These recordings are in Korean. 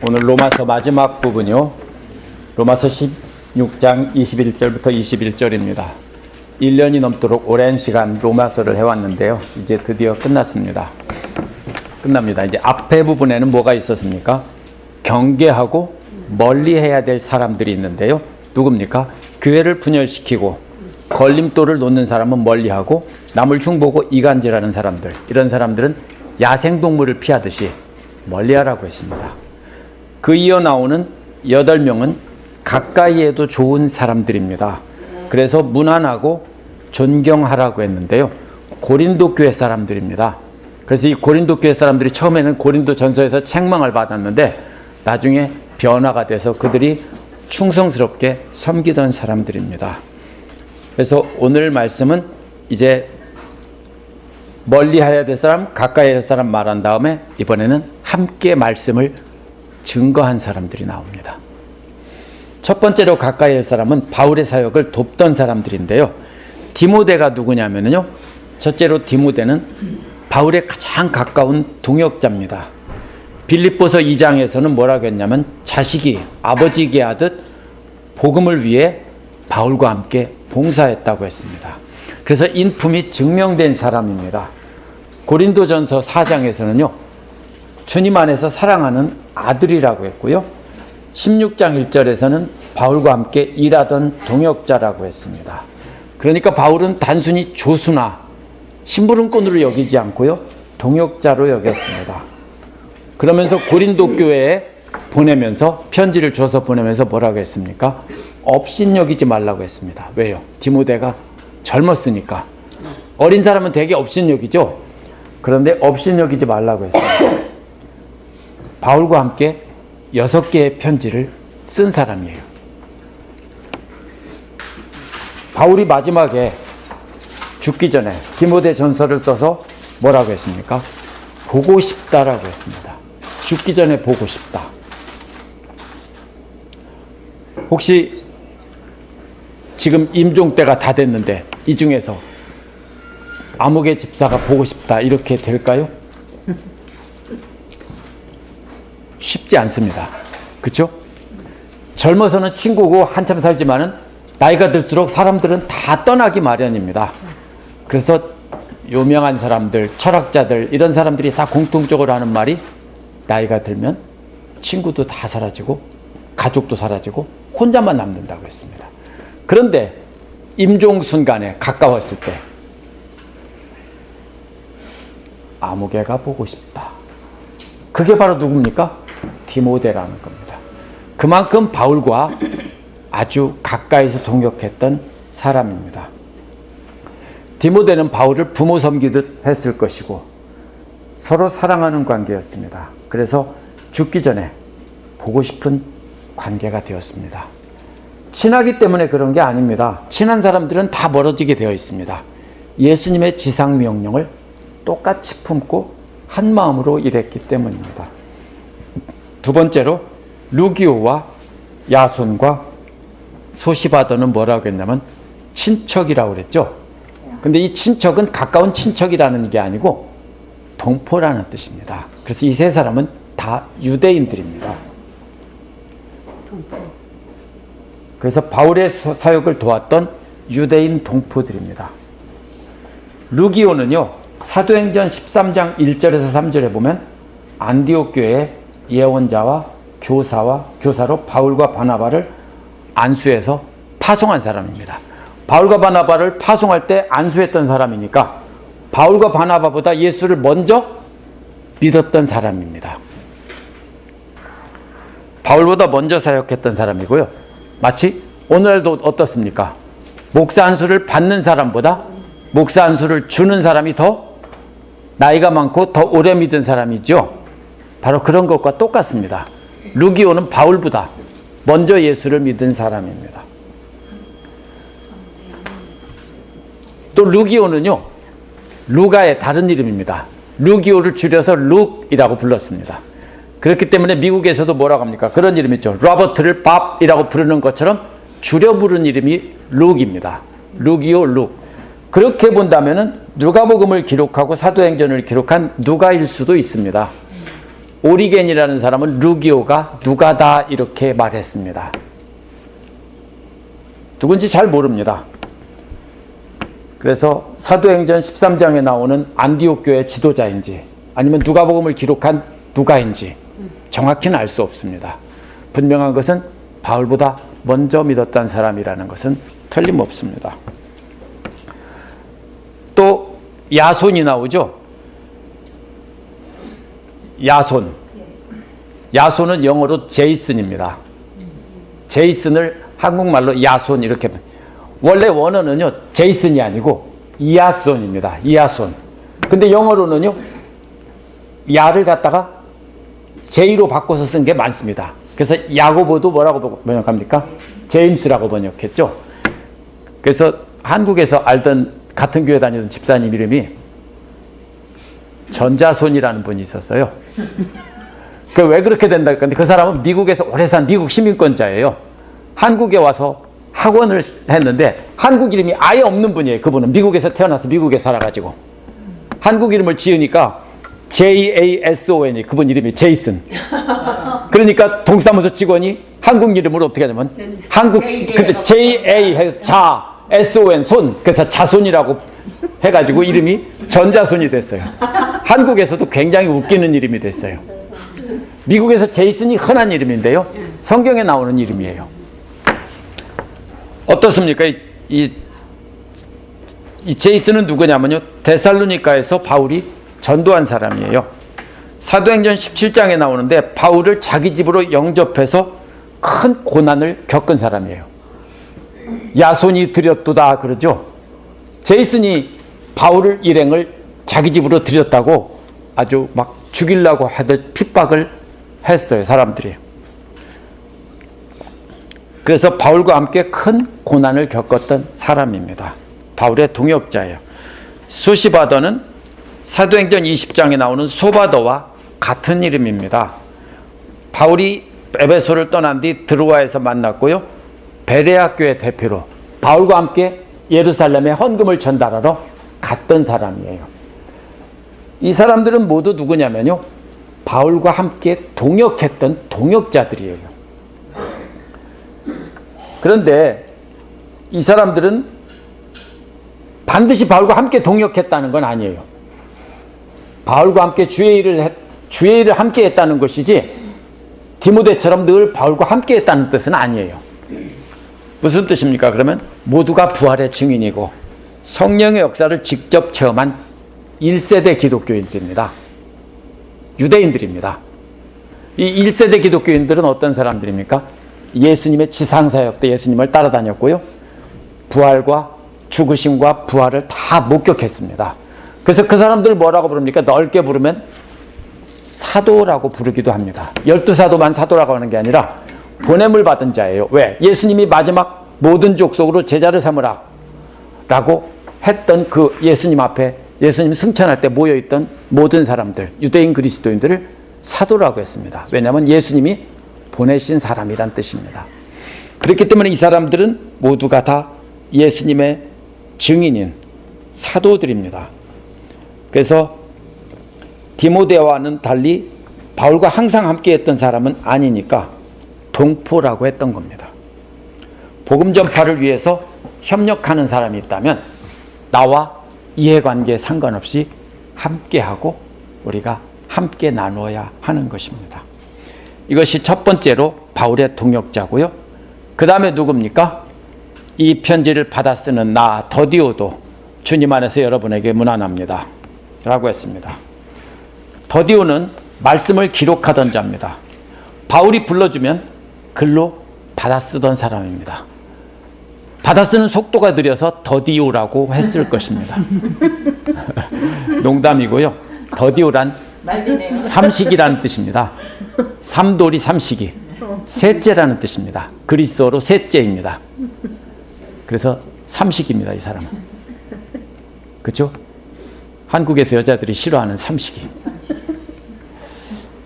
오늘 로마서 마지막 부분이요. 로마서 16장 21절부터 21절입니다. 1년이 넘도록 오랜 시간 로마서를 해왔는데요. 이제 드디어 끝납니다. 이제 앞에 부분에는 뭐가 있었습니까? 경계하고 멀리해야 될 사람들이 있는데요. 누굽니까? 교회를 분열시키고 걸림돌을 놓는 사람은 멀리하고 남을 흉보고 이간질하는 사람들, 이런 사람들은 야생동물을 피하듯이 멀리하라고 했습니다. 그 이어 나오는 8명은 가까이 해도 좋은 사람들입니다. 그래서 무난하고 존경하라고 했는데요. 고린도 교회 사람들입니다. 그래서 이 고린도 교회 사람들이 처음에는 고린도 전서에서 책망을 받았는데 나중에 변화가 돼서 그들이 충성스럽게 섬기던 사람들입니다. 그래서 오늘 말씀은 이제 멀리 해야 될 사람, 가까이 해야 될 사람 말한 다음에 이번에는 함께 말씀을 증거한 사람들이 나옵니다. 첫 번째로 가까이 할 사람은 바울의 사역을 돕던 사람들인데요. 디모데가 누구냐면요. 첫째로 디모데는 바울의 가장 가까운 동역자입니다. 빌립보서 2장에서는 뭐라고 했냐면 자식이 아버지에게 하듯 복음을 위해 바울과 함께 봉사했다고 했습니다. 그래서 인품이 증명된 사람입니다. 고린도전서 4장에서는요. 주님 안에서 사랑하는 아들이라고 했고요. 16장 1절에서는 바울과 함께 일하던 동역자라고 했습니다. 그러니까 바울은 단순히 조수나 심부름꾼으로 여기지 않고요. 동역자로 여겼습니다. 그러면서 고린도 교회에 보내면서 편지를 줘서 보내면서 뭐라고 했습니까? 업신여기지 말라고 했습니다. 왜요? 디모데가 젊었으니까. 어린 사람은 되게 업신여기죠. 그런데 업신여기지 말라고 했습니다. 바울과 함께 6개의 편지를 쓴 사람이에요. 바울이 마지막에 죽기 전에 디모데 전서를 써서 뭐라고 했습니까? 보고 싶다라고 했습니다. 죽기 전에 보고 싶다. 혹시 지금 임종 때가 다 됐는데 이 중에서 아무개 집사가 보고 싶다 이렇게 될까요? 쉽지 않습니다. 그렇죠? 젊어서는 친구고 한참 살지만은 나이가 들수록 사람들은 다 떠나기 마련입니다. 그래서 유명한 사람들, 철학자들 이런 사람들이 다 공통적으로 하는 말이 나이가 들면 친구도 다 사라지고 가족도 사라지고 혼자만 남는다고 했습니다. 그런데 임종 순간에 가까웠을 때 아무개가 보고 싶다. 그게 바로 누굽니까? 디모데라는 겁니다. 그만큼 바울과 아주 가까이서 동역했던 사람입니다. 디모데는 바울을 부모 섬기듯 했을 것이고 서로 사랑하는 관계였습니다. 그래서 죽기 전에 보고 싶은 관계가 되었습니다. 친하기 때문에 그런 게 아닙니다. 친한 사람들은 다 멀어지게 되어 있습니다. 예수님의 지상명령을 똑같이 품고 한 마음으로 일했기 때문입니다. 두 번째로 루기오와 야손과 소시바더는 뭐라고 했냐면 친척이라고 그랬죠. 근데 이 친척은 가까운 친척이라는 게 아니고 동포라는 뜻입니다. 그래서 이 세 사람은 다 유대인들입니다. 그래서 바울의 사역을 도왔던 유대인 동포들입니다. 루기오는요. 사도행전 13장 1절에서 3절에 보면 안디옥 교회의 예언자와 교사로 바울과 바나바를 안수해서 파송한 사람입니다. 바울과 바나바를 파송할 때 안수했던 사람이니까 바울과 바나바보다 예수를 먼저 믿었던 사람입니다. 바울보다 먼저 사역했던 사람이고요. 마치 오늘도 어떻습니까? 목사 안수를 받는 사람보다 목사 안수를 주는 사람이 더 나이가 많고 더 오래 믿은 사람이죠. 바로 그런 것과 똑같습니다. 루기오는 바울보다 먼저 예수를 믿은 사람입니다. 또 루기오는요. 루가의 다른 이름입니다. 루기오를 줄여서 룩이라고 불렀습니다. 그렇기 때문에 미국에서도 뭐라고 합니까? 그런 이름 있죠. 로버트를 밥이라고 부르는 것처럼 줄여 부른 이름이 룩입니다. 루기오 룩. 그렇게 본다면은 누가복음을 기록하고 사도행전을 기록한 누가일 수도 있습니다. 오리겐이라는 사람은 루기오가 누가다 이렇게 말했습니다. 누군지 잘 모릅니다. 그래서 사도행전 13장에 나오는 안디옥 교회 지도자인지 아니면 누가복음을 기록한 누가인지 정확히는 알 수 없습니다. 분명한 것은 바울보다 먼저 믿었던 사람이라는 것은 틀림없습니다. 또 야손이 나오죠. 야손은 영어로 제이슨입니다. 제이슨을 한국말로 야손 이렇게, 원래 원어는요 제이슨이 아니고 이야손입니다. 이야손. 근데 영어로는요 야를 갖다가 제이로 바꿔서 쓴 게 많습니다. 그래서 야고보도 뭐라고 번역합니까? 제임스라고 번역했죠. 그래서 한국에서 알던 같은 교회 다니던 집사님 이름이 전자손이라는 분이 있었어요. 그 왜 그렇게 된다 했는데 그 사람은 미국에서 오래 산 미국 시민권자예요. 한국에 와서 학원을 했는데 한국 이름이 아예 없는 분이에요. 그분은 미국에서 태어나서 미국에 살아가지고 한국 이름을 지으니까 JASON이 그분 이름이 제이슨. 그러니까 동사무소 직원이 한국 이름으로 어떻게 하냐면 한국 JA 해서 자 SON 손, 그래서 자손이라고 해가지고 이름이 전자손이 됐어요. 한국에서도 굉장히 웃기는 이름이 됐어요. 미국에서 제이슨이 흔한 이름인데요, 성경에 나오는 이름이에요. 어떻습니까? 이 제이슨은 누구냐면요, 데살로니가에서 바울이 전도한 사람이에요. 사도행전 17장에 나오는데 바울을 자기 집으로 영접해서 큰 고난을 겪은 사람이에요. 야손이 들였도다 그러죠. 제이슨이 바울을 일행을 자기 집으로 들였다고 아주 막 죽이려고 하듯 핍박을 했어요, 사람들이. 그래서 바울과 함께 큰 고난을 겪었던 사람입니다. 바울의 동역자예요. 소시바더는 사도행전 20장에 나오는 소바더와 같은 이름입니다. 바울이 에베소를 떠난 뒤 드로아에서 만났고요, 베레아 교회 대표로 바울과 함께 예루살렘에 헌금을 전달하러 갔던 사람이에요. 이 사람들은 모두 누구냐면요, 바울과 함께 동역했던 동역자들이에요. 그런데 이 사람들은 반드시 바울과 함께 동역했다는 건 아니에요. 바울과 함께 주의 일을 함께 했다는 것이지 디모데처럼 늘 바울과 함께 했다는 뜻은 아니에요. 무슨 뜻입니까? 그러면 모두가 부활의 증인이고 성령의 역사를 직접 체험한 1세대 기독교인들입니다. 유대인들입니다. 이 1세대 기독교인들은 어떤 사람들입니까? 예수님의 지상사역 때 예수님을 따라다녔고요, 부활과 죽으심과 부활을 다 목격했습니다. 그래서 그 사람들을 뭐라고 부릅니까? 넓게 부르면 사도라고 부르기도 합니다. 12사도만 사도라고 하는 게 아니라 보냄을 받은 자예요. 왜? 예수님이 마지막 모든 족속으로 제자를 삼으라 라고 했던 그 예수님 앞에, 예수님 승천할 때 모여있던 모든 사람들, 유대인 그리스도인들을 사도라고 했습니다. 왜냐하면 예수님이 보내신 사람이란 뜻입니다. 그렇기 때문에 이 사람들은 모두가 다 예수님의 증인인 사도들입니다. 그래서 디모데와는 달리 바울과 항상 함께 했던 사람은 아니니까 동포라고 했던 겁니다. 복음 전파를 위해서 협력하는 사람이 있다면 나와 이해관계에 상관없이 함께하고 우리가 함께 나누어야 하는 것입니다. 이것이 첫 번째로 바울의 동역자고요. 그 다음에 누굽니까? 이 편지를 받아 쓰는 나 더디오도 주님 안에서 여러분에게 문안합니다 라고 했습니다. 더디오는 말씀을 기록하던 자입니다. 바울이 불러주면 글로 받아 쓰던 사람입니다. 받아 쓰는 속도가 느려서 더디오라고 했을 것입니다. 농담이고요. 더디오란 삼식이라는 뜻입니다. 삼돌이 삼식이, 셋째라는 뜻입니다. 그리스어로 셋째입니다. 그래서 삼식입니다, 이 사람은. 그렇죠? 한국에서 여자들이 싫어하는 삼식이.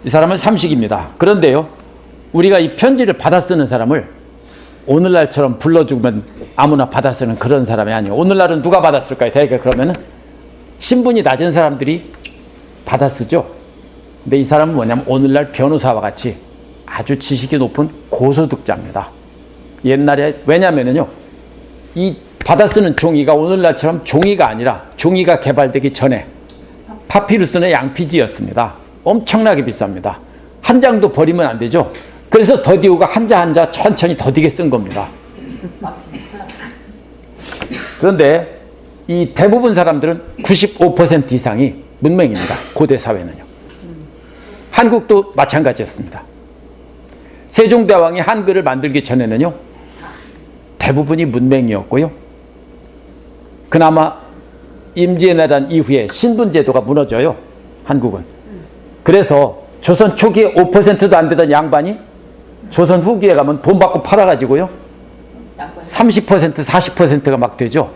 이 사람은 삼식입니다. 그런데요, 우리가 이 편지를 받아 쓰는 사람을 오늘날처럼 불러주면 아무나 받아 쓰는 그런 사람이 아니에요. 오늘날은 누가 받아 쓸까요? 대개 그러면은 신분이 낮은 사람들이 받아 쓰죠. 근데 이 사람은 뭐냐면 오늘날 변호사와 같이 아주 지식이 높은 고소득자입니다. 옛날에 왜냐면은요, 이 받아 쓰는 종이가 오늘날처럼 종이가 아니라 종이가 개발되기 전에 파피루스는 양피지였습니다. 엄청나게 비쌉니다. 한 장도 버리면 안 되죠. 그래서 더디오가 한자 한자 천천히 더디게 쓴 겁니다. 그런데 이 대부분 사람들은 95% 이상이 문맹입니다. 고대 사회는요. 한국도 마찬가지였습니다. 세종대왕이 한글을 만들기 전에는요, 대부분이 문맹이었고요. 그나마 임진왜란 이후에 신분제도가 무너져요. 한국은. 그래서 조선 초기에 5%도 안 되던 양반이 조선 후기에 가면 돈 받고 팔아가지고요, 30%, 40%가 막 되죠.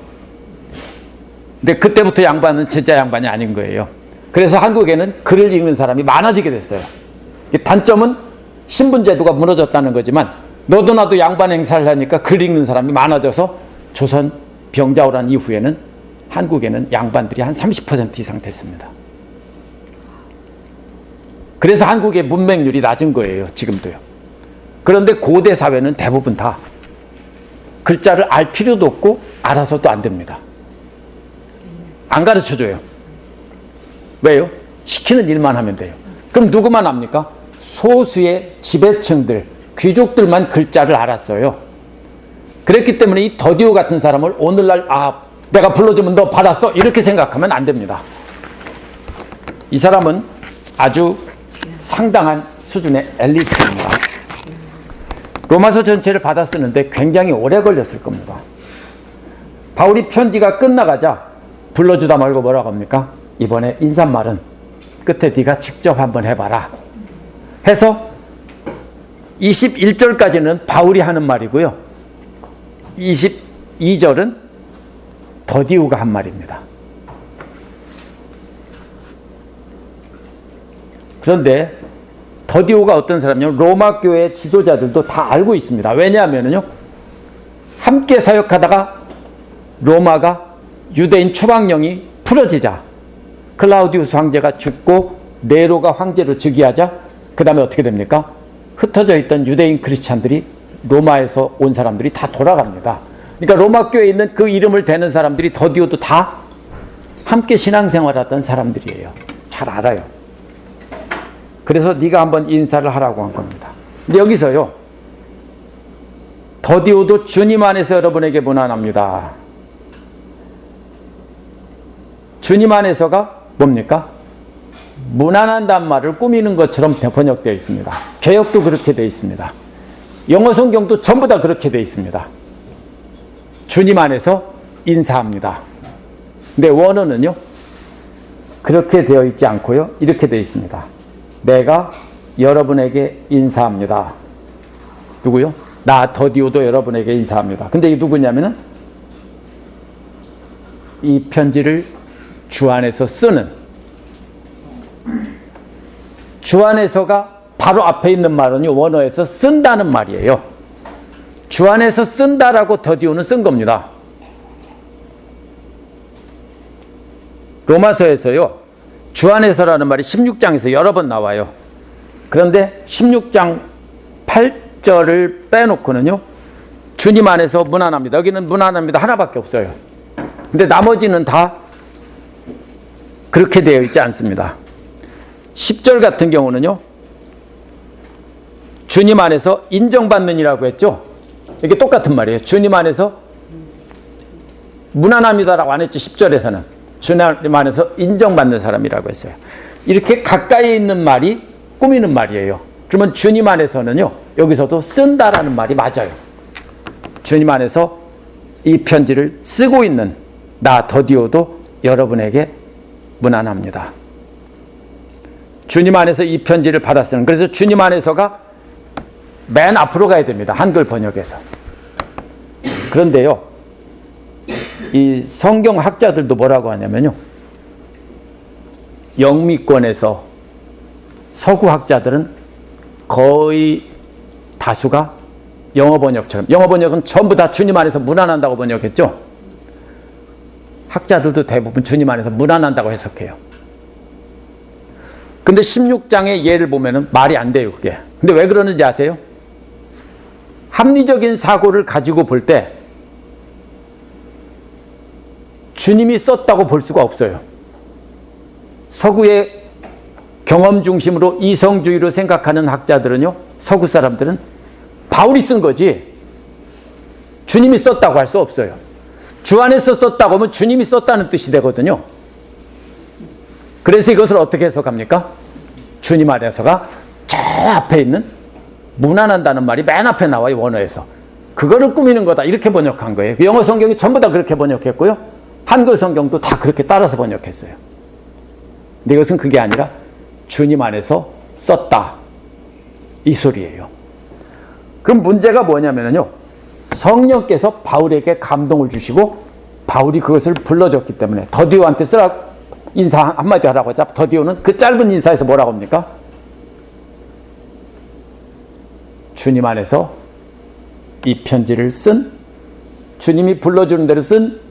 근데 그때부터 양반은 진짜 양반이 아닌 거예요. 그래서 한국에는 글을 읽는 사람이 많아지게 됐어요. 단점은 신분제도가 무너졌다는 거지만 너도 나도 양반 행사를 하니까 글 읽는 사람이 많아져서 조선 병자호란 이후에는 한국에는 양반들이 한 30% 이상 됐습니다. 그래서 한국의 문맹률이 낮은 거예요. 지금도요. 그런데 고대 사회는 대부분 다 글자를 알 필요도 없고 알아서도 안 됩니다. 안 가르쳐줘요. 왜요? 시키는 일만 하면 돼요. 그럼 누구만 압니까? 소수의 지배층들, 귀족들만 글자를 알았어요. 그랬기 때문에 이 더디오 같은 사람을 오늘날 내가 불러주면 너 받았어 이렇게 생각하면 안 됩니다. 이 사람은 아주 상당한 수준의 엘리트입니다. 로마서 전체를 받아 쓰는데 굉장히 오래 걸렸을 겁니다. 바울이 편지가 끝나가자 불러주다 말고 뭐라고 합니까? 이번에 인사말은 끝에 네가 직접 한번 해봐라 해서 21절까지는 바울이 하는 말이고요, 22절은 더디오가 한 말입니다. 그런데 더디오가 어떤 사람이냐면 로마 교회 지도자들도 다 알고 있습니다. 왜냐하면요, 함께 사역하다가 로마가 유대인 추방령이 풀어지자 클라우디우스 황제가 죽고 네로가 황제로 즉위하자 그 다음에 어떻게 됩니까? 흩어져 있던 유대인 크리스찬들이 로마에서 온 사람들이 다 돌아갑니다. 그러니까 로마 교회에 있는 그 이름을 대는 사람들이 더디오도 다 함께 신앙생활하던 사람들이에요. 잘 알아요. 그래서 네가 한번 인사를 하라고 한 겁니다. 근데 여기서요, 더디오도 주님 안에서 여러분에게 문안합니다. 주님 안에서가 뭡니까? 문안한다는 말을 꾸미는 것처럼 번역되어 있습니다. 개역도 그렇게 되어 있습니다. 영어 성경도 전부 다 그렇게 되어 있습니다. 주님 안에서 인사합니다. 근데 원어는요, 그렇게 되어 있지 않고요, 이렇게 되어 있습니다. 내가 여러분에게 인사합니다. 누구요? 나 더디오도 여러분에게 인사합니다. 근데 이게 누구냐면은 이 편지를 주 안에서 쓰는, 주 안에서가 바로 앞에 있는 말은 원어에서 쓴다는 말이에요. 주 안에서 쓴다라고 더디오는 쓴 겁니다. 로마서에서요, 주 안에서라는 말이 16장에서 여러 번 나와요. 그런데 16장 8절을 빼놓고는요, 주님 안에서 문안합니다. 여기는 문안합니다 하나밖에 없어요. 근데 나머지는 다 그렇게 되어 있지 않습니다. 10절 같은 경우는요, 주님 안에서 인정받는이라고 했죠. 이게 똑같은 말이에요. 주님 안에서 문안합니다라고 안 했죠. 10절에서는 주님 안에서 인정받는 사람이라고 했어요. 이렇게 가까이 있는 말이 꾸미는 말이에요. 그러면 주님 안에서는요, 여기서도 쓴다라는 말이 맞아요. 주님 안에서 이 편지를 쓰고 있는 나 더디오도 여러분에게 문안합니다. 주님 안에서 이 편지를 받아 쓰는, 그래서 주님 안에서가 맨 앞으로 가야 됩니다. 한글 번역에서. 그런데요, 이 성경 학자들도 뭐라고 하냐면요, 영미권에서 서구 학자들은 거의 다수가 영어 번역처럼, 영어 번역은 전부 다 주님 안에서 문안한다고 번역했죠. 학자들도 대부분 주님 안에서 문안한다고 해석해요. 근데 16장의 예를 보면은 말이 안 돼요, 그게. 근데 왜 그러는지 아세요? 합리적인 사고를 가지고 볼 때 주님이 썼다고 볼 수가 없어요. 서구의 경험 중심으로 이성주의로 생각하는 학자들은요, 서구 사람들은 바울이 쓴 거지 주님이 썼다고 할 수 없어요. 주 안에서 썼다고 하면 주님이 썼다는 뜻이 되거든요. 그래서 이것을 어떻게 해석합니까? 주님 안에서가 저 앞에 있는 문안한다는 말이 맨 앞에 나와요, 원어에서. 그거를 꾸미는 거다, 이렇게 번역한 거예요. 영어 성경이 전부 다 그렇게 번역했고요, 한글 성경도 다 그렇게 따라서 번역했어요. 근데 이것은 그게 아니라 주님 안에서 썼다, 이 소리예요. 그럼 문제가 뭐냐면요, 성령께서 바울에게 감동을 주시고 바울이 그것을 불러줬기 때문에 더디오한테 쓰라, 인사 한마디 하라고 하자. 더디오는 그 짧은 인사에서 뭐라고 합니까? 주님 안에서 이 편지를 쓴, 주님이 불러주는 대로 쓴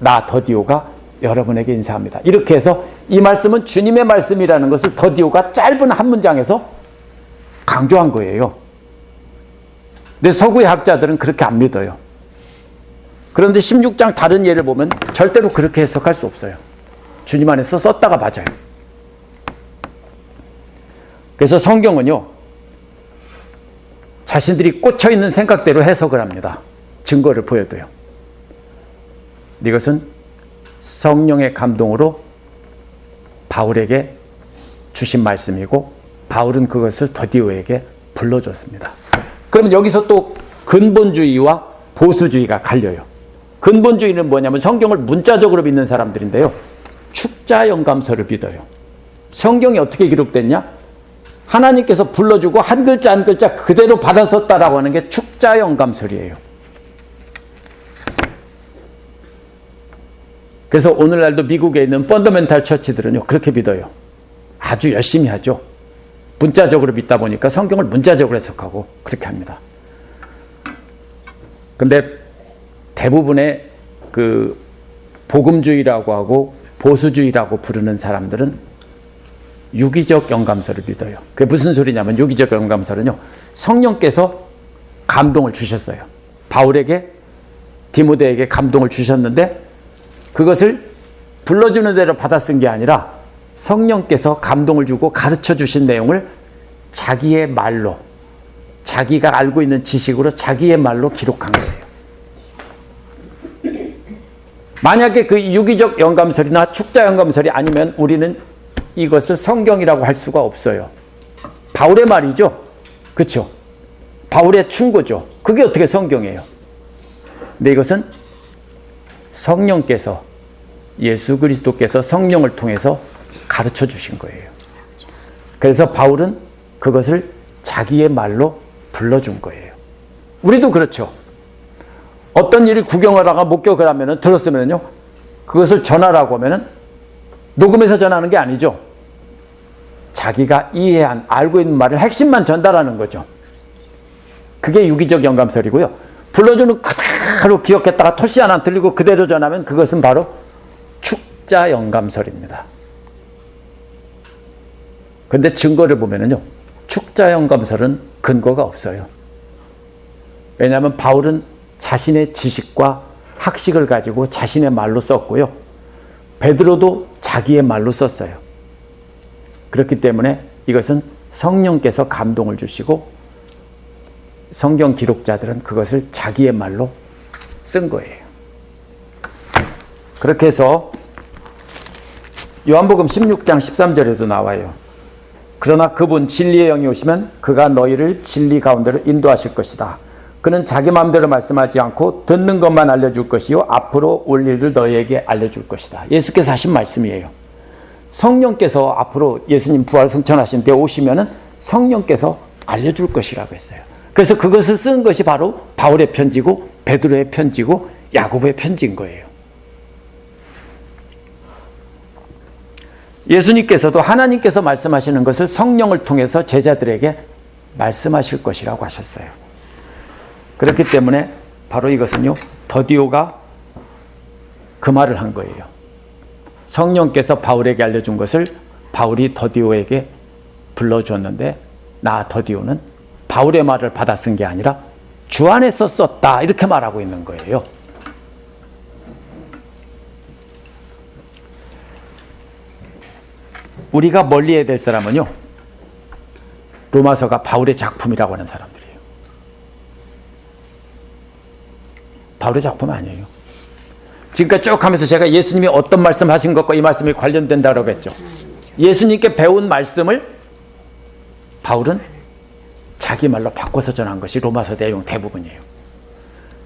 나 더디오가 여러분에게 인사합니다. 이렇게 해서 이 말씀은 주님의 말씀이라는 것을 더디오가 짧은 한 문장에서 강조한 거예요. 근데 서구의 학자들은 그렇게 안 믿어요. 그런데 16장 다른 예를 보면 절대로 그렇게 해석할 수 없어요. 주님 안에서 썼다가 맞아요. 그래서 성경은요, 자신들이 꽂혀있는 생각대로 해석을 합니다. 증거를 보여도요. 이것은 성령의 감동으로 바울에게 주신 말씀이고 바울은 그것을 더디오에게 불러줬습니다. 그러면 여기서 또 근본주의와 보수주의가 갈려요. 근본주의는 뭐냐면 성경을 문자적으로 믿는 사람들인데요, 축자영감서를 믿어요. 성경이 어떻게 기록됐냐? 하나님께서 불러주고 한 글자 한 글자 그대로 받아 썼다라고 하는 게 축자영감설이에요. 그래서 오늘날도 미국에 있는 펀더멘탈 처치들은요, 그렇게 믿어요. 아주 열심히 하죠. 문자적으로 믿다 보니까 성경을 문자적으로 해석하고 그렇게 합니다. 근데 대부분의 그 복음주의라고 하고 보수주의라고 부르는 사람들은 유기적 영감서를 믿어요. 그게 무슨 소리냐면, 유기적 영감서는요, 성령께서 감동을 주셨어요. 바울에게, 디모데에게 감동을 주셨는데 그것을 불러주는 대로 받아 쓴 게 아니라 성령께서 감동을 주고 가르쳐 주신 내용을 자기의 말로, 자기가 알고 있는 지식으로 자기의 말로 기록한 거예요. 만약에 그 유기적 영감설이나 축자 영감설이 아니면 우리는 이것을 성경이라고 할 수가 없어요. 바울의 말이죠. 그렇죠? 바울의 충고죠. 그게 어떻게 성경이에요? 근데 이것은 성령께서, 예수 그리스도께서 성령을 통해서 가르쳐 주신 거예요. 그래서 바울은 그것을 자기의 말로 불러준 거예요. 우리도 그렇죠. 어떤 일을 구경하다가 목격을 하면은, 들었으면요, 그것을 전하라고 하면은 녹음해서 전하는 게 아니죠. 자기가 이해한, 알고 있는 말을 핵심만 전달하는 거죠. 그게 유기적 영감설이고요. 불러주는 그대로 기억했다가 토시 하나 들리고 그대로 전하면 그것은 바로 축자 영감설입니다. 그런데 증거를 보면은요, 축자 영감설은 근거가 없어요. 왜냐하면 바울은 자신의 지식과 학식을 가지고 자신의 말로 썼고요, 베드로도 자기의 말로 썼어요. 그렇기 때문에 이것은 성령께서 감동을 주시고 성경 기록자들은 그것을 자기의 말로 쓴 거예요. 그렇게 해서 요한복음 16장 13절에도 나와요. 그러나 그분 진리의 영이 오시면 그가 너희를 진리 가운데로 인도하실 것이다. 그는 자기 마음대로 말씀하지 않고 듣는 것만 알려줄 것이요 앞으로 올 일을 너희에게 알려줄 것이다. 예수께서 하신 말씀이에요. 성령께서 앞으로 예수님 부활 승천하신 때 오시면은 성령께서 알려줄 것이라고 했어요. 그래서 그것을 쓴 것이 바로 바울의 편지고 베드로의 편지고 야고보의 편지인 거예요. 예수님께서도 하나님께서 말씀하시는 것을 성령을 통해서 제자들에게 말씀하실 것이라고 하셨어요. 그렇기 때문에 바로 이것은요, 더디오가 그 말을 한 거예요. 성령께서 바울에게 알려준 것을 바울이 더디오에게 불러줬는데 나 더디오는 바울의 말을 받아 쓴 게 아니라 주 안에서 썼다 이렇게 말하고 있는 거예요. 우리가 멀리해야 될 사람은요, 로마서가 바울의 작품이라고 하는 사람들이에요. 바울의 작품 아니에요. 지금까지 쭉 하면서 제가 예수님이 어떤 말씀 하신 것과 이 말씀이 관련된다고 했죠. 예수님께 배운 말씀을 바울은 자기 말로 바꿔서 전한 것이 로마서 내용 대부분이에요.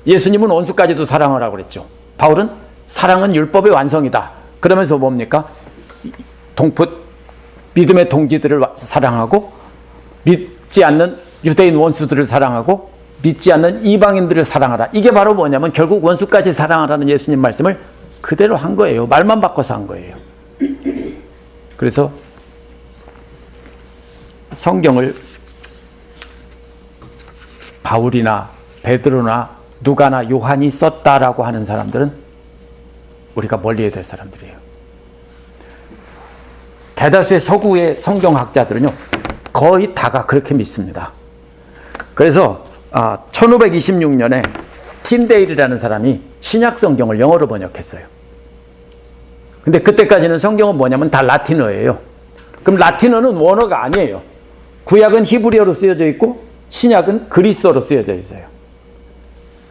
예수님은 원수까지도 사랑하라고 그랬죠. 바울은 사랑은 율법의 완성이다. 그러면서 뭡니까? 믿음의 동지들을 사랑하고 믿지 않는 유대인 원수들을 사랑하고 믿지 않는 이방인들을 사랑하라. 이게 바로 뭐냐면 결국 원수까지 사랑하라는 예수님 말씀을 그대로 한 거예요. 말만 바꿔서 한 거예요. 그래서 성경을 바울이나 베드로나 누가나 요한이 썼다라고 하는 사람들은 우리가 멀리해야 될 사람들이에요. 대다수의 서구의 성경학자들은요, 거의 다가 그렇게 믿습니다. 그래서 1526년에 틴데일이라는 사람이 신약 성경을 영어로 번역했어요. 근데 그때까지는 성경은 뭐냐면 다 라틴어예요. 그럼 라틴어는 원어가 아니에요. 구약은 히브리어로 쓰여져 있고 신약은 그리스어로 쓰여져 있어요.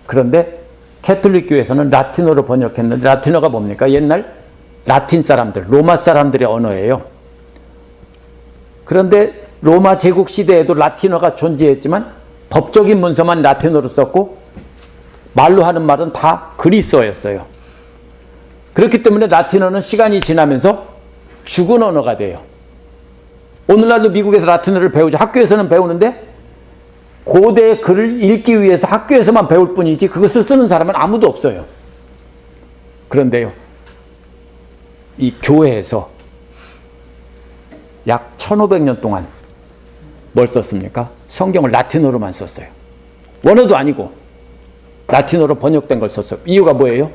그런데 캐톨릭 교회에서는 라틴어로 번역했는데 라틴어가 뭡니까? 옛날 라틴 사람들, 로마 사람들의 언어예요. 그런데 로마 제국 시대에도 라틴어가 존재했지만 법적인 문서만 라틴어로 썼고 말로 하는 말은 다 그리스어였어요. 그렇기 때문에 라틴어는 시간이 지나면서 죽은 언어가 돼요. 오늘날도 미국에서 라틴어를 배우죠. 학교에서는 배우는데 고대의 글을 읽기 위해서 학교에서만 배울 뿐이지 그것을 쓰는 사람은 아무도 없어요. 그런데요, 이 교회에서 약 1500년 동안 뭘 썼습니까? 성경을 라틴어로만 썼어요. 원어도 아니고 라틴어로 번역된 걸 썼어요. 이유가 뭐예요?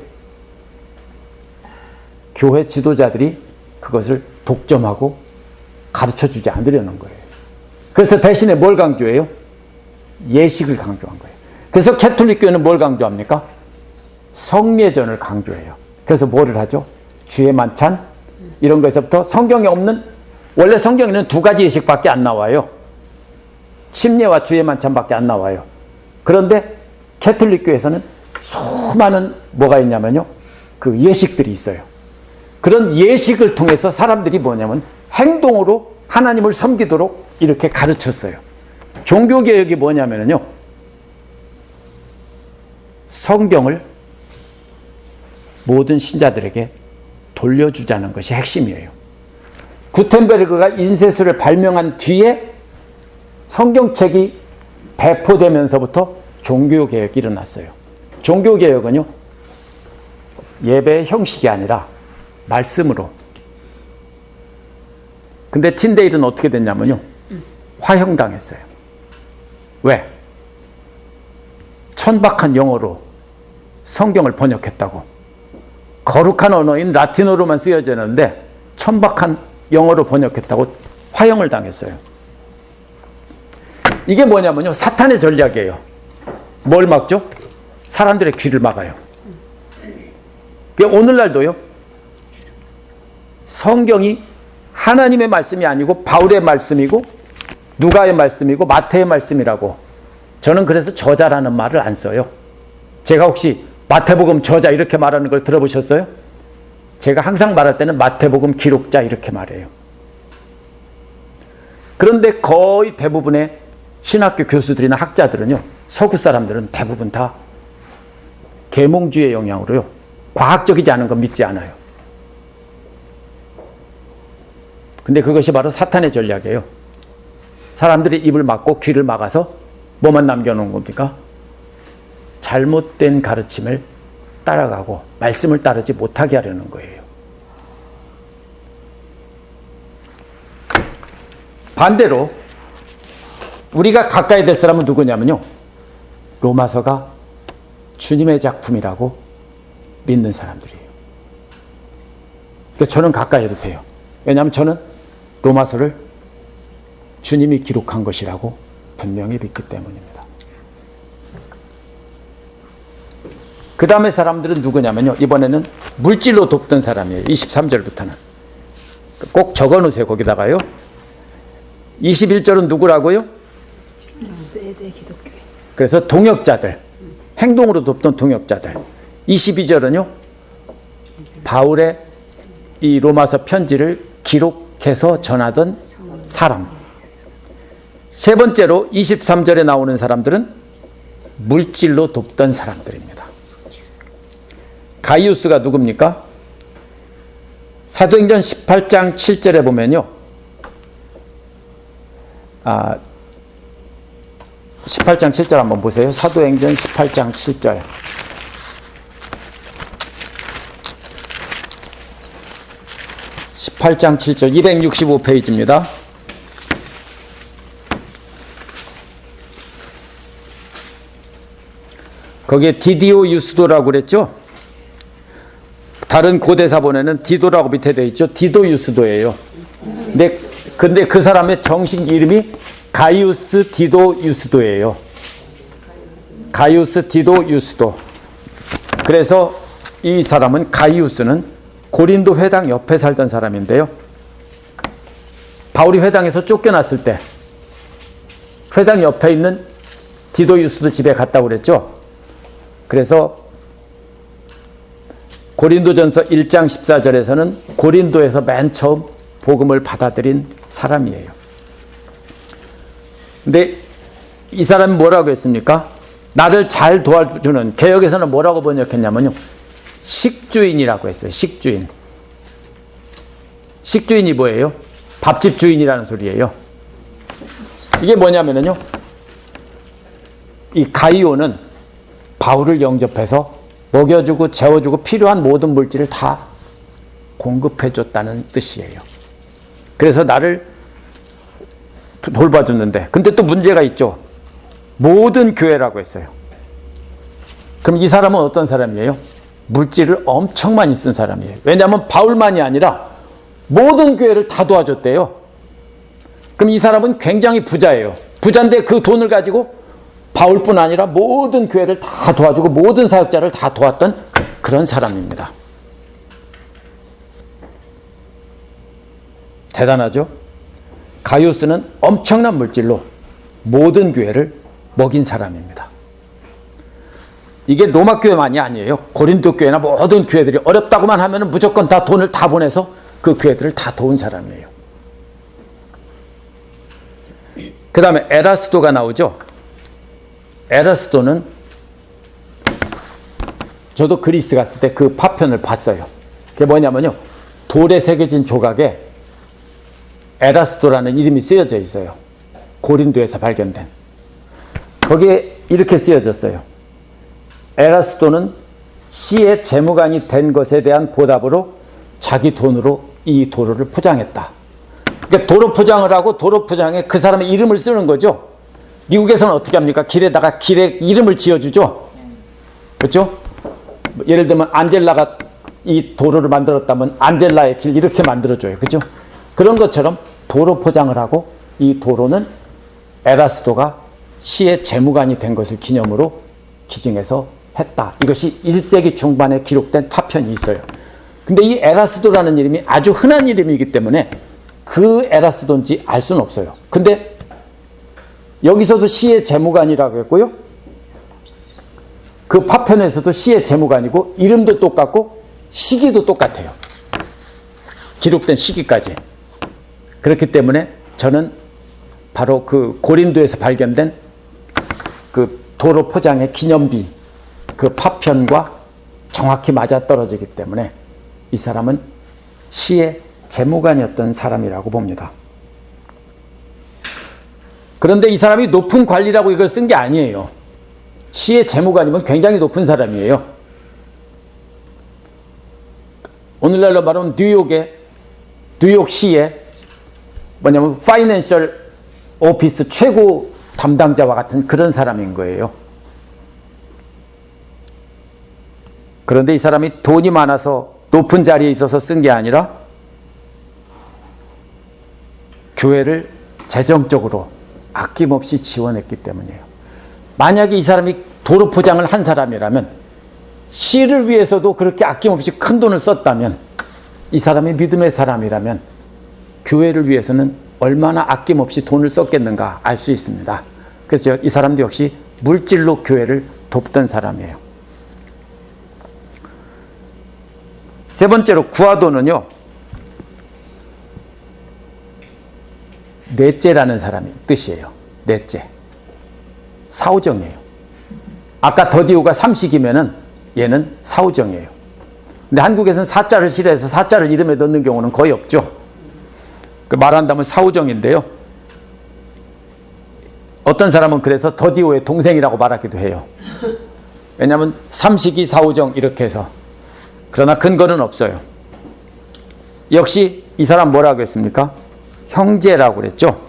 교회 지도자들이 그것을 독점하고 가르쳐주지 않으려는 거예요. 그래서 대신에 뭘 강조해요? 예식을 강조한 거예요. 그래서 캐톨릭 교회는 뭘 강조합니까? 성례전을 강조해요. 그래서 뭐를 하죠? 주의 만찬 이런 거에서부터 성경에 없는, 원래 성경에는 두 가지 예식밖에 안 나와요. 침례와 주의 만찬밖에 안 나와요. 그런데 캐톨릭 교회에서는 수많은 뭐가 있냐면요, 그 예식들이 있어요. 그런 예식을 통해서 사람들이 뭐냐면 행동으로 하나님을 섬기도록 이렇게 가르쳤어요. 종교개혁이 뭐냐면요, 성경을 모든 신자들에게 돌려주자는 것이 핵심이에요. 구텐베르그가 인쇄술을 발명한 뒤에 성경책이 배포되면서부터 종교개혁이 일어났어요. 종교개혁은요, 예배의 형식이 아니라 말씀으로. 근데 틴데일은 어떻게 됐냐면요, 화형당했어요. 왜? 천박한 영어로 성경을 번역했다고. 거룩한 언어인 라틴어로만 쓰여졌는데 천박한 영어로 번역했다고 화형을 당했어요. 이게 뭐냐면요, 사탄의 전략이에요. 뭘 막죠? 사람들의 귀를 막아요. 오늘날도요, 성경이 하나님의 말씀이 아니고 바울의 말씀이고 누가의 말씀이고 마태의 말씀이라고. 저는 그래서 저자라는 말을 안 써요. 제가 혹시 마태복음 저자 이렇게 말하는 걸 들어보셨어요? 제가 항상 말할 때는 마태복음 기록자 이렇게 말해요. 그런데 거의 대부분의 신학교 교수들이나 학자들은요, 서구 사람들은 대부분 다 계몽주의 영향으로요, 과학적이지 않은 건 믿지 않아요. 근데 그것이 바로 사탄의 전략이에요. 사람들이 입을 막고 귀를 막아서 뭐만 남겨놓은 겁니까? 잘못된 가르침을 따라가고 말씀을 따르지 못하게 하려는 거예요. 반대로 우리가 가까이 될 사람은 누구냐면요, 로마서가 주님의 작품이라고 믿는 사람들이에요. 그러니까 저는 가까이 해도 돼요. 왜냐하면 저는 로마서를 주님이 기록한 것이라고 분명히 믿기 때문입니다. 그 다음에 사람들은 누구냐면요, 이번에는 물질로 돕던 사람이에요. 23절부터는 꼭 적어놓으세요. 거기다가요. 21절은 누구라고요? 세대 기독교회. 그래서 동역자들, 행동으로 돕던 동역자들. 22절은요, 바울의 이 로마서 편지를 기록해서 전하던 사람. 세 번째로 23절에 나오는 사람들은 물질로 돕던 사람들입니다. 가이우스가 누굽니까? 사도행전 18장 7절에 보면요, 18장 7절 한번 보세요. 사도행전 18장 7절. (18장 7절) 265페이지입니다. 거기에 디디오 유스도라고 그랬죠? 다른 고대 사본에는 디도라고 밑에 되어 있죠. 디도 유스도예요. 근데 그 사람의 정식 이름이 가이우스 디도 유스도예요. 가이우스 디도 유스도. 그래서 이 사람은, 가이우스는 고린도 회당 옆에 살던 사람인데요, 바울이 회당에서 쫓겨났을 때 회당 옆에 있는 디도 유스도 집에 갔다고 그랬죠. 그래서 고린도전서 1장 14절에서는 고린도에서 맨 처음 복음을 받아들인 사람이에요. 근데 이 사람이 뭐라고 했습니까? 나를 잘 도와주는, 개역에서는 뭐라고 번역했냐면요, 식주인이라고 했어요. 식주인. 식주인이 뭐예요? 밥집 주인이라는 소리예요. 이게 뭐냐면요, 이 가이오는 바울을 영접해서 먹여주고 재워주고 필요한 모든 물질을 다 공급해줬다는 뜻이에요. 그래서 나를 돌봐줬는데, 근데 또 문제가 있죠. 모든 교회라고 했어요. 그럼 이 사람은 어떤 사람이에요? 물질을 엄청 많이 쓴 사람이에요. 왜냐하면 바울만이 아니라 모든 교회를 다 도와줬대요. 그럼 이 사람은 굉장히 부자예요. 부자인데 그 돈을 가지고 바울뿐 아니라 모든 교회를 다 도와주고 모든 사역자를 다 도왔던 그런 사람입니다. 대단하죠? 가이우스는 엄청난 물질로 모든 교회를 먹인 사람입니다. 이게 로마 교회만이 아니에요. 고린도 교회나 모든 교회들이 어렵다고만 하면 무조건 다 돈을 다 보내서 그 교회들을 다 도운 사람이에요. 그 다음에 에라스도가 나오죠. 에라스도는 저도 그리스 갔을 때 그 파편을 봤어요. 그게 뭐냐면요, 돌에 새겨진 조각에 에라스도라는 이름이 쓰여져 있어요. 고린도에서 발견된. 거기에 이렇게 쓰여졌어요. 에라스도는 시의 재무관이 된 것에 대한 보답으로 자기 돈으로 이 도로를 포장했다. 그러니까 도로 포장을 하고 도로 포장에 그 사람의 이름을 쓰는 거죠. 미국에서는 어떻게 합니까? 길에다가 길에 이름을 지어주죠. 그렇죠? 예를 들면 안젤라가 이 도로를 만들었다면 안젤라의 길 이렇게 만들어줘요. 그렇죠? 그런 것처럼 도로 포장을 하고 이 도로는 에라스도가 시의 재무관이 된 것을 기념으로 기증해서 했다. 이것이 1세기 중반에 기록된 파편이 있어요. 근데 이 에라스도라는 이름이 아주 흔한 이름이기 때문에 그 에라스도인지 알 수는 없어요. 근데 여기서도 시의 재무관이라고 했고요, 그 파편에서도 시의 재무관이고 이름도 똑같고 시기도 똑같아요. 기록된 시기까지. 그렇기 때문에 저는 바로 그 고린도에서 발견된 그 도로 포장의 기념비, 그 파편과 정확히 맞아떨어지기 때문에 이 사람은 시의 재무관이었던 사람이라고 봅니다. 그런데 이 사람이 높은 관리라고 이걸 쓴 게 아니에요. 시의 재무관이면 굉장히 높은 사람이에요. 오늘날로 말하면 뉴욕시의 뭐냐면 파이낸셜 오피스 최고 담당자와 같은 그런 사람인 거예요. 그런데 이 사람이 돈이 많아서 높은 자리에 있어서 쓴 게 아니라 교회를 재정적으로 아낌없이 지원했기 때문이에요. 만약에 이 사람이 도로 포장을 한 사람이라면 시를 위해서도 그렇게 아낌없이 큰 돈을 썼다면 이 사람이 믿음의 사람이라면 교회를 위해서는 얼마나 아낌없이 돈을 썼겠는가 알 수 있습니다. 그래서 이 사람도 역시 물질로 교회를 돕던 사람이에요. 세 번째로 구하도는요, 넷째라는 사람의 뜻이에요. 넷째. 사오정이에요. 아까 더디오가 삼식이면은 얘는 사오정이에요. 근데 한국에서는 사자를 싫어해서 사자를 이름에 넣는 경우는 거의 없죠. 그 말한다면 사오정인데요. 어떤 사람은 그래서 더디오의 동생이라고 말하기도 해요. 왜냐하면 삼식이 사오정 이렇게 해서. 그러나 근거는 없어요. 역시 이 사람 뭐라고 했습니까? 형제라고 그랬죠.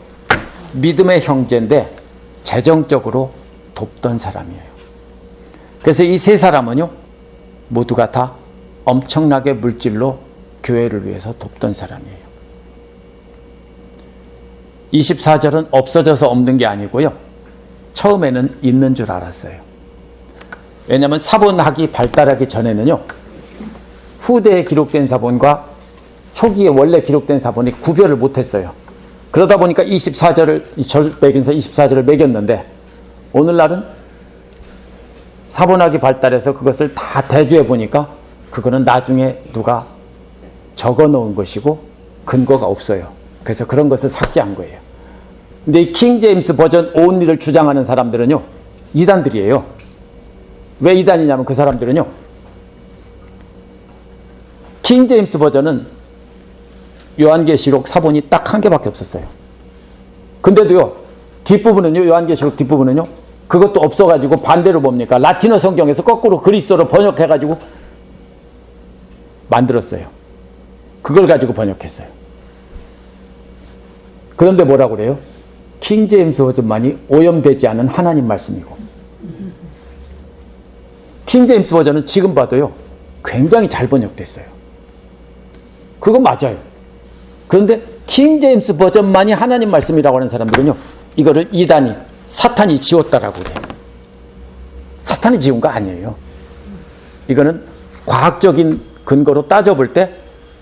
믿음의 형제인데 재정적으로 돕던 사람이에요. 그래서 이 세 사람은요, 모두가 다 엄청나게 물질로 교회를 위해서 돕던 사람이에요. 24절은 없어져서 없는 게 아니고요, 처음에는 있는 줄 알았어요. 왜냐하면 사본학이 발달하기 전에는요, 후대에 기록된 사본과 초기에 원래 기록된 사본이 구별을 못했어요. 그러다 보니까 24절을 절 매기면서 24절을 매겼는데, 오늘날은 사본학이 발달해서 그것을 다 대조해 보니까 그거는 나중에 누가 적어 놓은 것이고 근거가 없어요. 그래서 그런 것을 삭제한 거예요. 근데 이 킹제임스 버전 온리를 주장하는 사람들은요, 이단들이에요. 왜 이단이냐면 그 사람들은요, 킹제임스 버전은 요한계시록 사본이 딱 한 개밖에 없었어요. 근데도요, 뒷부분은요, 요한계시록 뒷부분은요, 그것도 없어가지고 반대로 뭡니까? 라틴어 성경에서 거꾸로 그리스어로 번역해가지고 만들었어요. 그걸 가지고 번역했어요. 그런데 뭐라고 그래요? 킹제임스 버전만이 오염되지 않은 하나님 말씀이고, 킹제임스 버전은 지금 봐도요, 굉장히 잘 번역됐어요. 그건 맞아요. 그런데 킹제임스 버전만이 하나님 말씀이라고 하는 사람들은요, 이거를 이단이, 사탄이 지웠다라고 그래요. 사탄이 지운 거 아니에요. 이거는 과학적인 근거로 따져볼 때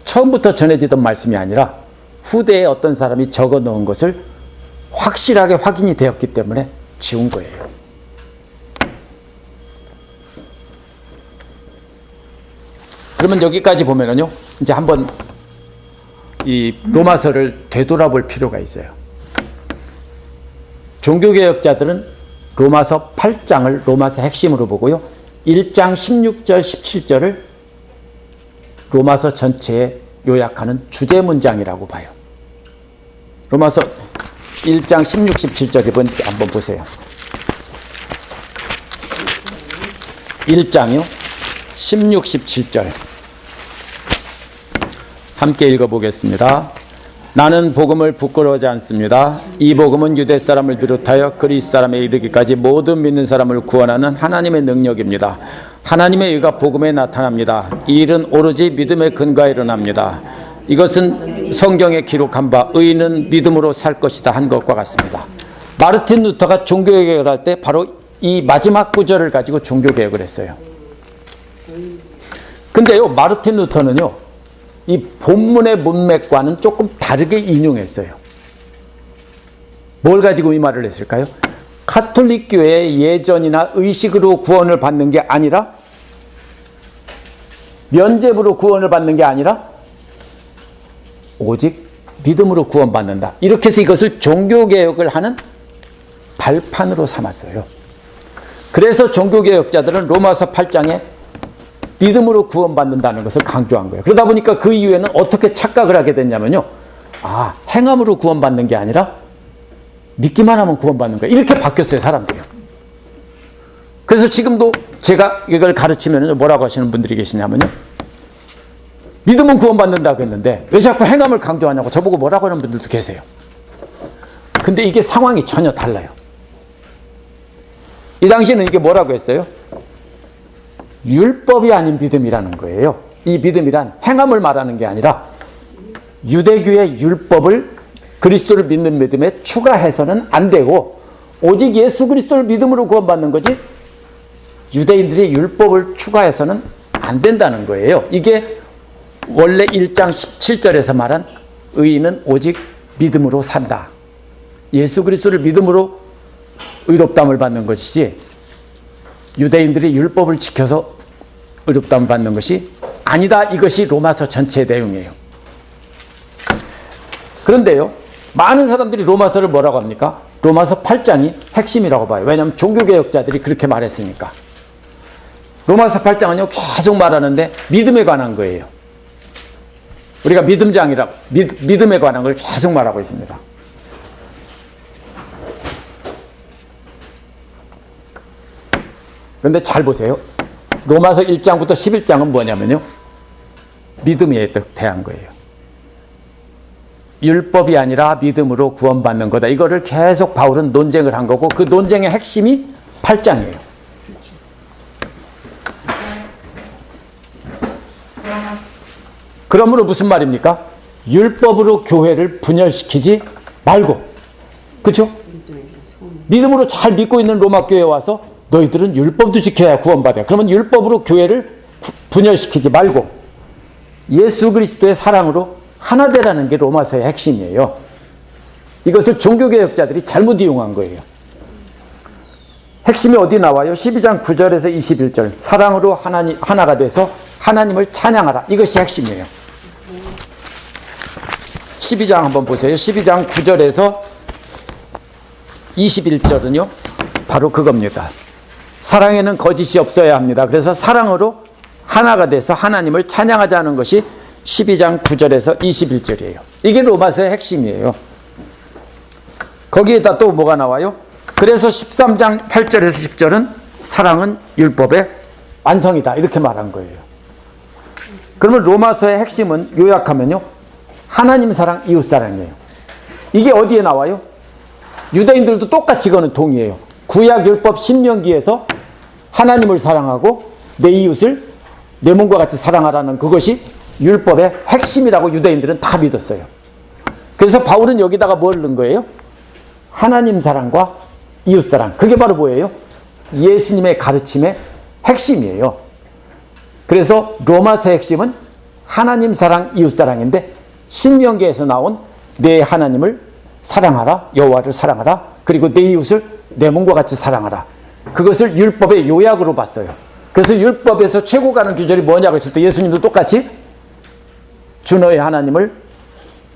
처음부터 전해지던 말씀이 아니라 후대에 어떤 사람이 적어 놓은 것을 확실하게 확인이 되었기 때문에 지운 거예요. 그러면 여기까지 보면은요, 이제 한번 이 로마서를 되돌아볼 필요가 있어요. 종교개혁자들은 로마서 8장을 로마서 핵심으로 보고요, 1장 16절 17절을 로마서 전체에 요약하는 주제 문장이라고 봐요. 로마서 1장 16, 17절 한번 보세요. 1장이요, 16, 17절 함께 읽어보겠습니다. 나는 복음을 부끄러워하지 않습니다. 이 복음은 유대 사람을 비롯하여 그리스 사람에 이르기까지 모든 믿는 사람을 구원하는 하나님의 능력입니다. 하나님의 의가 복음에 나타납니다. 이 일은 오로지 믿음의 근거에 일어납니다. 이것은 성경에 기록한 바 의인은 믿음으로 살 것이다 한 것과 같습니다. 마르틴 루터가 종교개혁을 할 때 바로 이 마지막 구절을 가지고 종교개혁을 했어요. 근데요, 마르틴 루터는요, 이 본문의 문맥과는 조금 다르게 인용했어요. 뭘 가지고 이 말을 했을까요? 가톨릭 교회의 예전이나 의식으로 구원을 받는 게 아니라, 면죄부로 구원을 받는 게 아니라 오직 믿음으로 구원받는다. 이렇게 해서 이것을 종교개혁을 하는 발판으로 삼았어요. 그래서 종교개혁자들은 로마서 8장에 믿음으로 구원받는다는 것을 강조한 거예요. 그러다 보니까 그 이후에는 어떻게 착각을 하게 됐냐면요, 아, 행함으로 구원받는 게 아니라 믿기만 하면 구원받는 거야, 이렇게 바뀌었어요, 사람들이. 그래서 지금도 제가 이걸 가르치면 뭐라고 하시는 분들이 계시냐면요, 믿으면 구원받는다고 했는데 왜 자꾸 행함을 강조하냐고 저보고 뭐라고 하는 분들도 계세요. 근데 이게 상황이 전혀 달라요. 이 당시에는 이게 뭐라고 했어요? 율법이 아닌 믿음이라는 거예요. 이 믿음이란 행함을 말하는 게 아니라 유대교의 율법을 그리스도를 믿는 믿음에 추가해서는 안 되고 오직 예수 그리스도를 믿음으로 구원받는 거지 유대인들이 율법을 추가해서는 안 된다는 거예요. 이게 원래 1장 17절에서 말한 의인은 오직 믿음으로 산다. 예수 그리스도를 믿음으로 의롭다함을 받는 것이지 유대인들이 율법을 지켜서 의롭다함을 받는 것이 아니다. 이것이 로마서 전체의 내용이에요. 그런데요, 많은 사람들이 로마서를 뭐라고 합니까? 로마서 8장이 핵심이라고 봐요. 왜냐하면 종교개혁자들이 그렇게 말했으니까. 로마서 8장은요 계속 말하는데 믿음에 관한 거예요. 우리가 믿음에 관한 걸 계속 말하고 있습니다. 그런데 잘 보세요. 로마서 1장부터 11장은 뭐냐면요, 믿음에 대한 거예요. 율법이 아니라 믿음으로 구원받는 거다. 이거를 계속 바울은 논쟁을 한 거고 그 논쟁의 핵심이 8장이에요. 그러므로 무슨 말입니까? 율법으로 교회를 분열시키지 말고, 그렇죠? 믿음으로 잘 믿고 있는 로마 교회에 와서 너희들은 율법도 지켜야 구원받아요. 그러면 율법으로 교회를 분열시키지 말고 예수 그리스도의 사랑으로 하나 되라는 게 로마서의 핵심이에요. 이것을 종교개혁자들이 잘못 이용한 거예요. 핵심이 어디 나와요? 12장 9절에서 21절. 사랑으로 하나가 돼서 하나님을 찬양하라. 이것이 핵심이에요. 12장 한번 보세요. 12장 9절에서 21절은요 바로 그겁니다. 사랑에는 거짓이 없어야 합니다. 그래서 사랑으로 하나가 돼서 하나님을 찬양하자는 것이 12장 9절에서 21절이에요. 이게 로마서의 핵심이에요. 거기에다 또 뭐가 나와요? 그래서 13장 8절에서 10절은 사랑은 율법의 완성이다. 이렇게 말한 거예요. 그러면 로마서의 핵심은 요약하면요, 하나님 사랑, 이웃 사랑이에요. 이게 어디에 나와요? 유대인들도 똑같이 이거는 동의해요. 구약 율법 신명기에서 하나님을 사랑하고 내 이웃을 내 몸과 같이 사랑하라는 그것이 율법의 핵심이라고 유대인들은 다 믿었어요. 그래서 바울은 여기다가 뭘 넣은 거예요? 하나님 사랑과 이웃 사랑. 그게 바로 뭐예요? 예수님의 가르침의 핵심이에요. 그래서 로마서의 핵심은 하나님 사랑, 이웃 사랑인데 신명기에서 나온 내 하나님을 사랑하라, 여호와를 사랑하라, 그리고 내 이웃을 내 몸과 같이 사랑하라. 그것을 율법의 요약으로 봤어요. 그래서 율법에서 최고 가는 규절이 뭐냐고 했을 때 예수님도 똑같이 주 너의 하나님을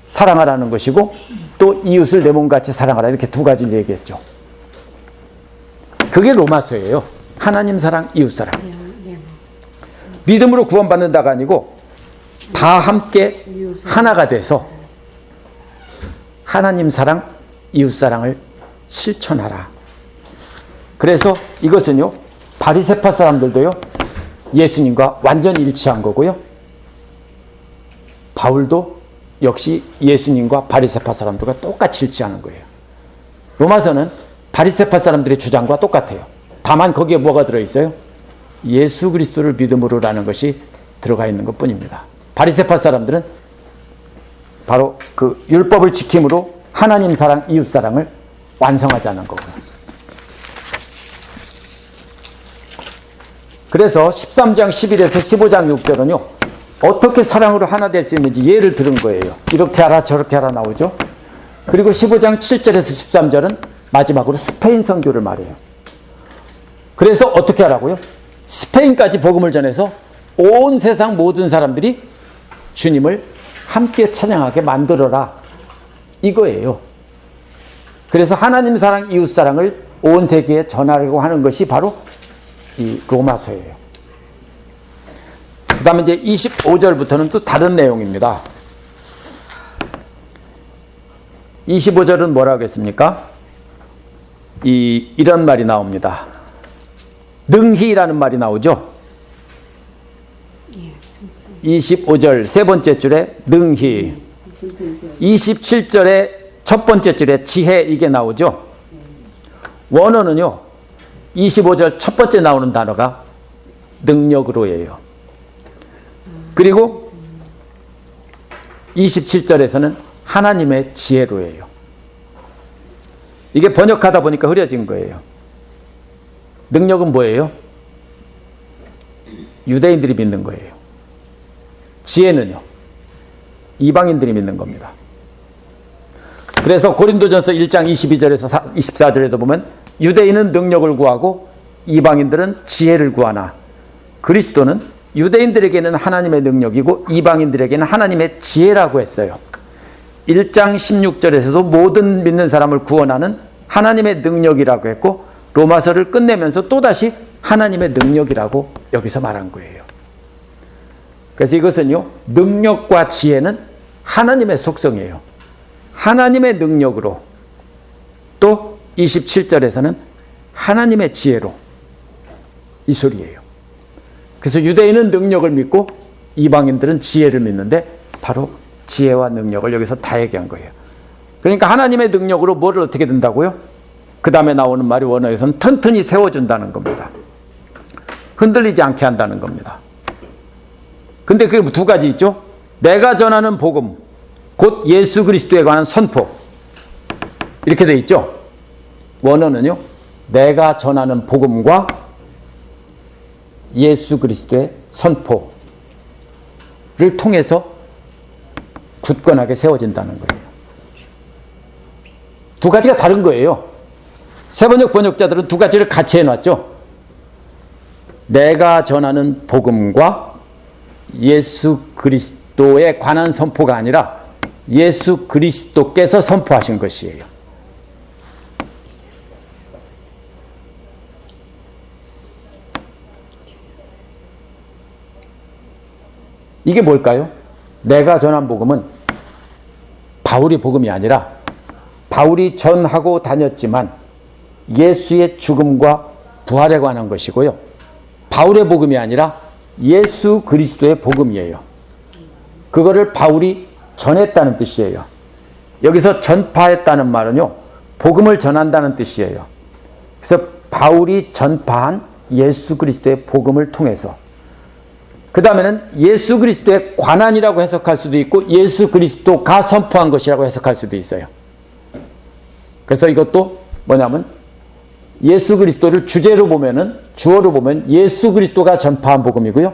사랑하라는 것이고 또 이웃을 내 몸같이 사랑하라, 이렇게 두 가지를 얘기했죠. 그게 로마서예요. 하나님 사랑, 이웃 사랑. 믿음으로 구원받는다가 아니고 다 함께 하나가 돼서 하나님 사랑, 이웃 사랑을 실천하라. 그래서 이것은요, 바리새파 사람들도요 예수님과 완전히 일치한 거고요, 바울도 역시 예수님과 바리새파 사람들과 똑같이 일치하는 거예요. 로마서는 바리새파 사람들의 주장과 똑같아요. 다만 거기에 뭐가 들어있어요? 예수 그리스도를 믿음으로라는 것이 들어가 있는 것 뿐입니다. 바리새파 사람들은 바로 그 율법을 지킴으로 하나님 사랑, 이웃 사랑을 완성하자는 거고요. 그래서 13장 11에서 15장 6절은요 어떻게 사랑으로 하나 될 수 있는지 예를 들은 거예요. 이렇게 하라 저렇게 하라 나오죠. 그리고 15장 7절에서 13절은 마지막으로 스페인 선교를 말해요. 그래서 어떻게 하라고요? 스페인까지 복음을 전해서 온 세상 모든 사람들이 주님을 함께 찬양하게 만들어라, 이거예요. 그래서 하나님 사랑, 이웃 사랑을 온 세계에 전하려고 하는 것이 바로 이 로마서예요. 그 다음에 이제 25절부터는 또 다른 내용입니다. 25절은 뭐라고 하겠습니까? 이런 말이 나옵니다. 능히라는 말이 나오죠. 25절 세 번째 줄에 능히, 27절에 첫 번째 줄에 지혜, 이게 나오죠. 원어는요 25절 첫 번째 나오는 단어가 능력으로예요. 그리고 27절에서는 하나님의 지혜로예요. 이게 번역하다 보니까 흐려진 거예요. 능력은 뭐예요? 유대인들이 믿는 거예요. 지혜는요? 이방인들이 믿는 겁니다. 그래서 고린도전서 1장 22절에서 24절에도 보면 유대인은 능력을 구하고 이방인들은 지혜를 구하나 그리스도는 유대인들에게는 하나님의 능력이고 이방인들에게는 하나님의 지혜라고 했어요. 1장 16절에서도 모든 믿는 사람을 구원하는 하나님의 능력이라고 했고 로마서를 끝내면서 또다시 하나님의 능력이라고 여기서 말한 거예요. 그래서 이것은요, 능력과 지혜는 하나님의 속성이에요. 하나님의 능력으로, 또 27절에서는 하나님의 지혜로, 이 소리예요. 그래서 유대인은 능력을 믿고 이방인들은 지혜를 믿는데 바로 지혜와 능력을 여기서 다 얘기한 거예요. 그러니까 하나님의 능력으로 뭐를 어떻게 된다고요? 그 다음에 나오는 말이 원어에서는 튼튼히 세워준다는 겁니다. 흔들리지 않게 한다는 겁니다. 근데 그게 두 가지 있죠. 내가 전하는 복음, 곧 예수 그리스도에 관한 선포, 이렇게 돼 있죠. 원어는요, 내가 전하는 복음과 예수 그리스도의 선포를 통해서 굳건하게 세워진다는 거예요. 두 가지가 다른 거예요. 세번역 번역자들은 두 가지를 같이 해놨죠. 내가 전하는 복음과 예수 그리스도에 관한 선포가 아니라 예수 그리스도께서 선포하신 것이에요. 이게 뭘까요? 내가 전한 복음은 바울이 복음이 아니라 바울이 전하고 다녔지만 예수의 죽음과 부활에 관한 것이고요. 바울의 복음이 아니라 예수 그리스도의 복음이에요. 그거를 바울이 전했다는 뜻이에요. 여기서 전파했다는 말은요, 복음을 전한다는 뜻이에요. 그래서 바울이 전파한 예수 그리스도의 복음을 통해서, 그 다음에는 예수 그리스도의 관한이라고 해석할 수도 있고 예수 그리스도가 선포한 것이라고 해석할 수도 있어요. 그래서 이것도 뭐냐면 예수 그리스도를 주제로 보면은, 주어로 보면 예수 그리스도가 전파한 복음이고요.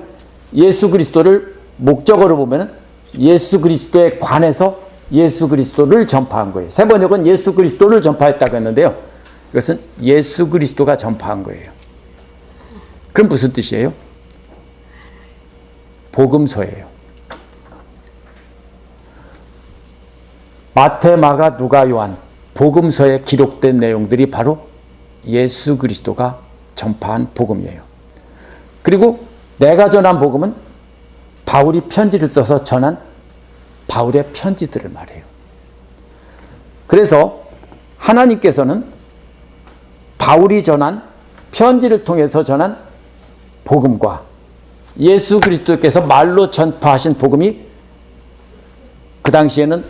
예수 그리스도를 목적어로 보면은 예수 그리스도에 관해서 예수 그리스도를 전파한 거예요. 세 번역은 예수 그리스도를 전파했다고 했는데요. 이것은 예수 그리스도가 전파한 거예요. 그럼 무슨 뜻이에요? 복음서예요. 마태, 마가, 누가, 요한 복음서에 기록된 내용들이 바로 예수 그리스도가 전파한 복음이에요. 그리고 내가 전한 복음은 바울이 편지를 써서 전한 바울의 편지들을 말해요. 그래서 하나님께서는 바울이 전한 편지를 통해서 전한 복음과 예수 그리스도께서 말로 전파하신 복음이 그 당시에는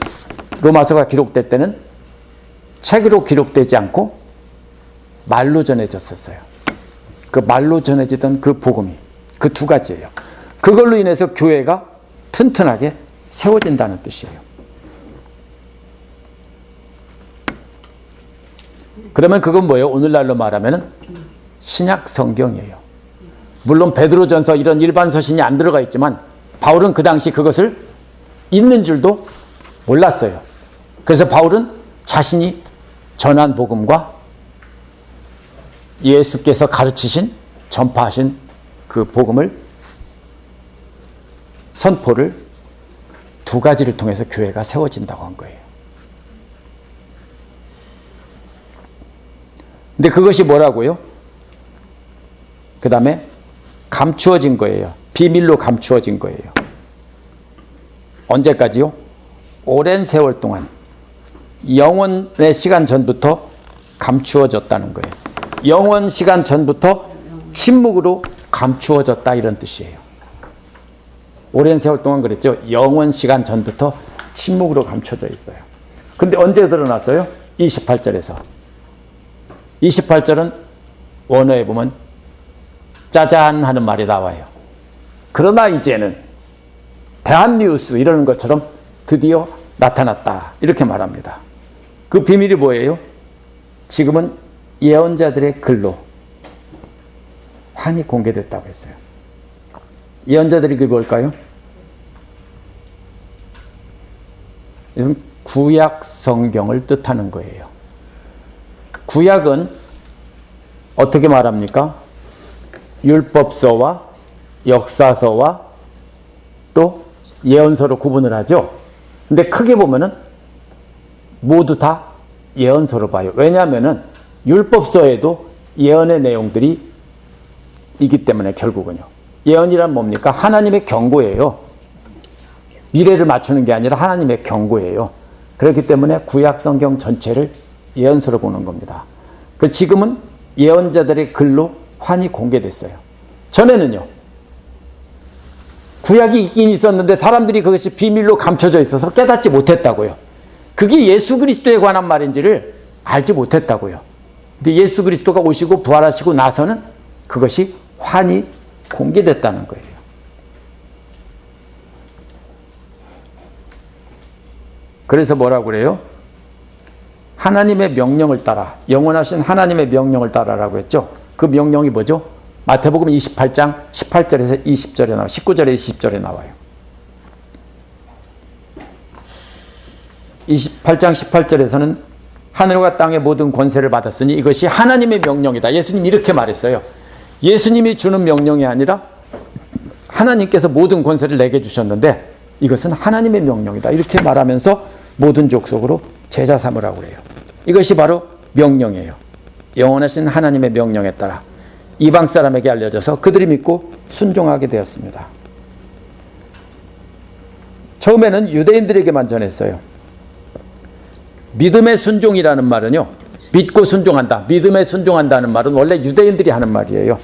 로마서가 기록될 때는 책으로 기록되지 않고 말로 전해졌었어요. 그 말로 전해지던 그 복음이 그 두 가지예요. 그걸로 인해서 교회가 튼튼하게 세워진다는 뜻이에요. 그러면 그건 뭐예요? 오늘날로 말하면 신약 성경이에요. 물론 베드로전서 이런 일반 서신이 안 들어가 있지만 바울은 그 당시 그것을 있는 줄도 몰랐어요. 그래서 바울은 자신이 전한 복음과 예수께서 가르치신 전파하신 그 복음을 선포를 두 가지를 통해서 교회가 세워진다고 한 거예요. 근데 그것이 뭐라고요? 그 다음에 감추어진 거예요. 비밀로 감추어진 거예요. 언제까지요? 오랜 세월 동안 영원의 시간 전부터 감추어졌다는 거예요. 영원 시간 전부터 침묵으로 감추어졌다, 이런 뜻이에요. 오랜 세월 동안 그랬죠. 영원 시간 전부터 침묵으로 감춰져 있어요. 근데 언제 드러났어요? 28절에서. 28절은 원어에 보면 짜잔 하는 말이 나와요. 그러나 이제는 대한뉴스 이러는 것처럼 드디어 나타났다. 이렇게 말합니다. 그 비밀이 뭐예요? 지금은 예언자들의 글로 환히 공개됐다고 했어요. 예언자들의 글이 뭘까요? 이건 구약 성경을 뜻하는 거예요. 구약은 어떻게 말합니까? 율법서와 역사서와 또 예언서로 구분을 하죠. 근데 크게 보면은 모두 다 예언서로 봐요. 왜냐하면은 율법서에도 예언의 내용들이 있기 때문에 결국은요. 예언이란 뭡니까? 하나님의 경고예요. 미래를 맞추는 게 아니라 하나님의 경고예요. 그렇기 때문에 구약 성경 전체를 예언서로 보는 겁니다. 그 지금은 예언자들의 글로 환히 공개됐어요. 전에는요. 구약이 있긴 있었는데 사람들이 그것이 비밀로 감춰져 있어서 깨닫지 못했다고요. 그게 예수 그리스도에 관한 말인지를 알지 못했다고요. 근데 예수 그리스도가 오시고 부활하시고 나서는 그것이 환히 공개됐다는 거예요. 그래서 뭐라고 그래요? 하나님의 명령을 따라, 영원하신 하나님의 명령을 따라라고 했죠. 그 명령이 뭐죠? 마태복음 28장 18절에서 20절에 나와요. 19절에 20절에 나와요. 28장 18절에서는 하늘과 땅의 모든 권세를 받았으니 이것이 하나님의 명령이다. 예수님이 이렇게 말했어요. 예수님이 주는 명령이 아니라 하나님께서 모든 권세를 내게 주셨는데 이것은 하나님의 명령이다. 이렇게 말하면서 모든 족속으로 제자 삼으라고 그래요. 이것이 바로 명령이에요. 영원하신 하나님의 명령에 따라 이방 사람에게 알려져서 그들이 믿고 순종하게 되었습니다. 처음에는 유대인들에게만 전했어요. 믿음의 순종이라는 말은요. 믿고 순종한다. 믿음에 순종한다는 말은 원래 유대인들이 하는 말이에요.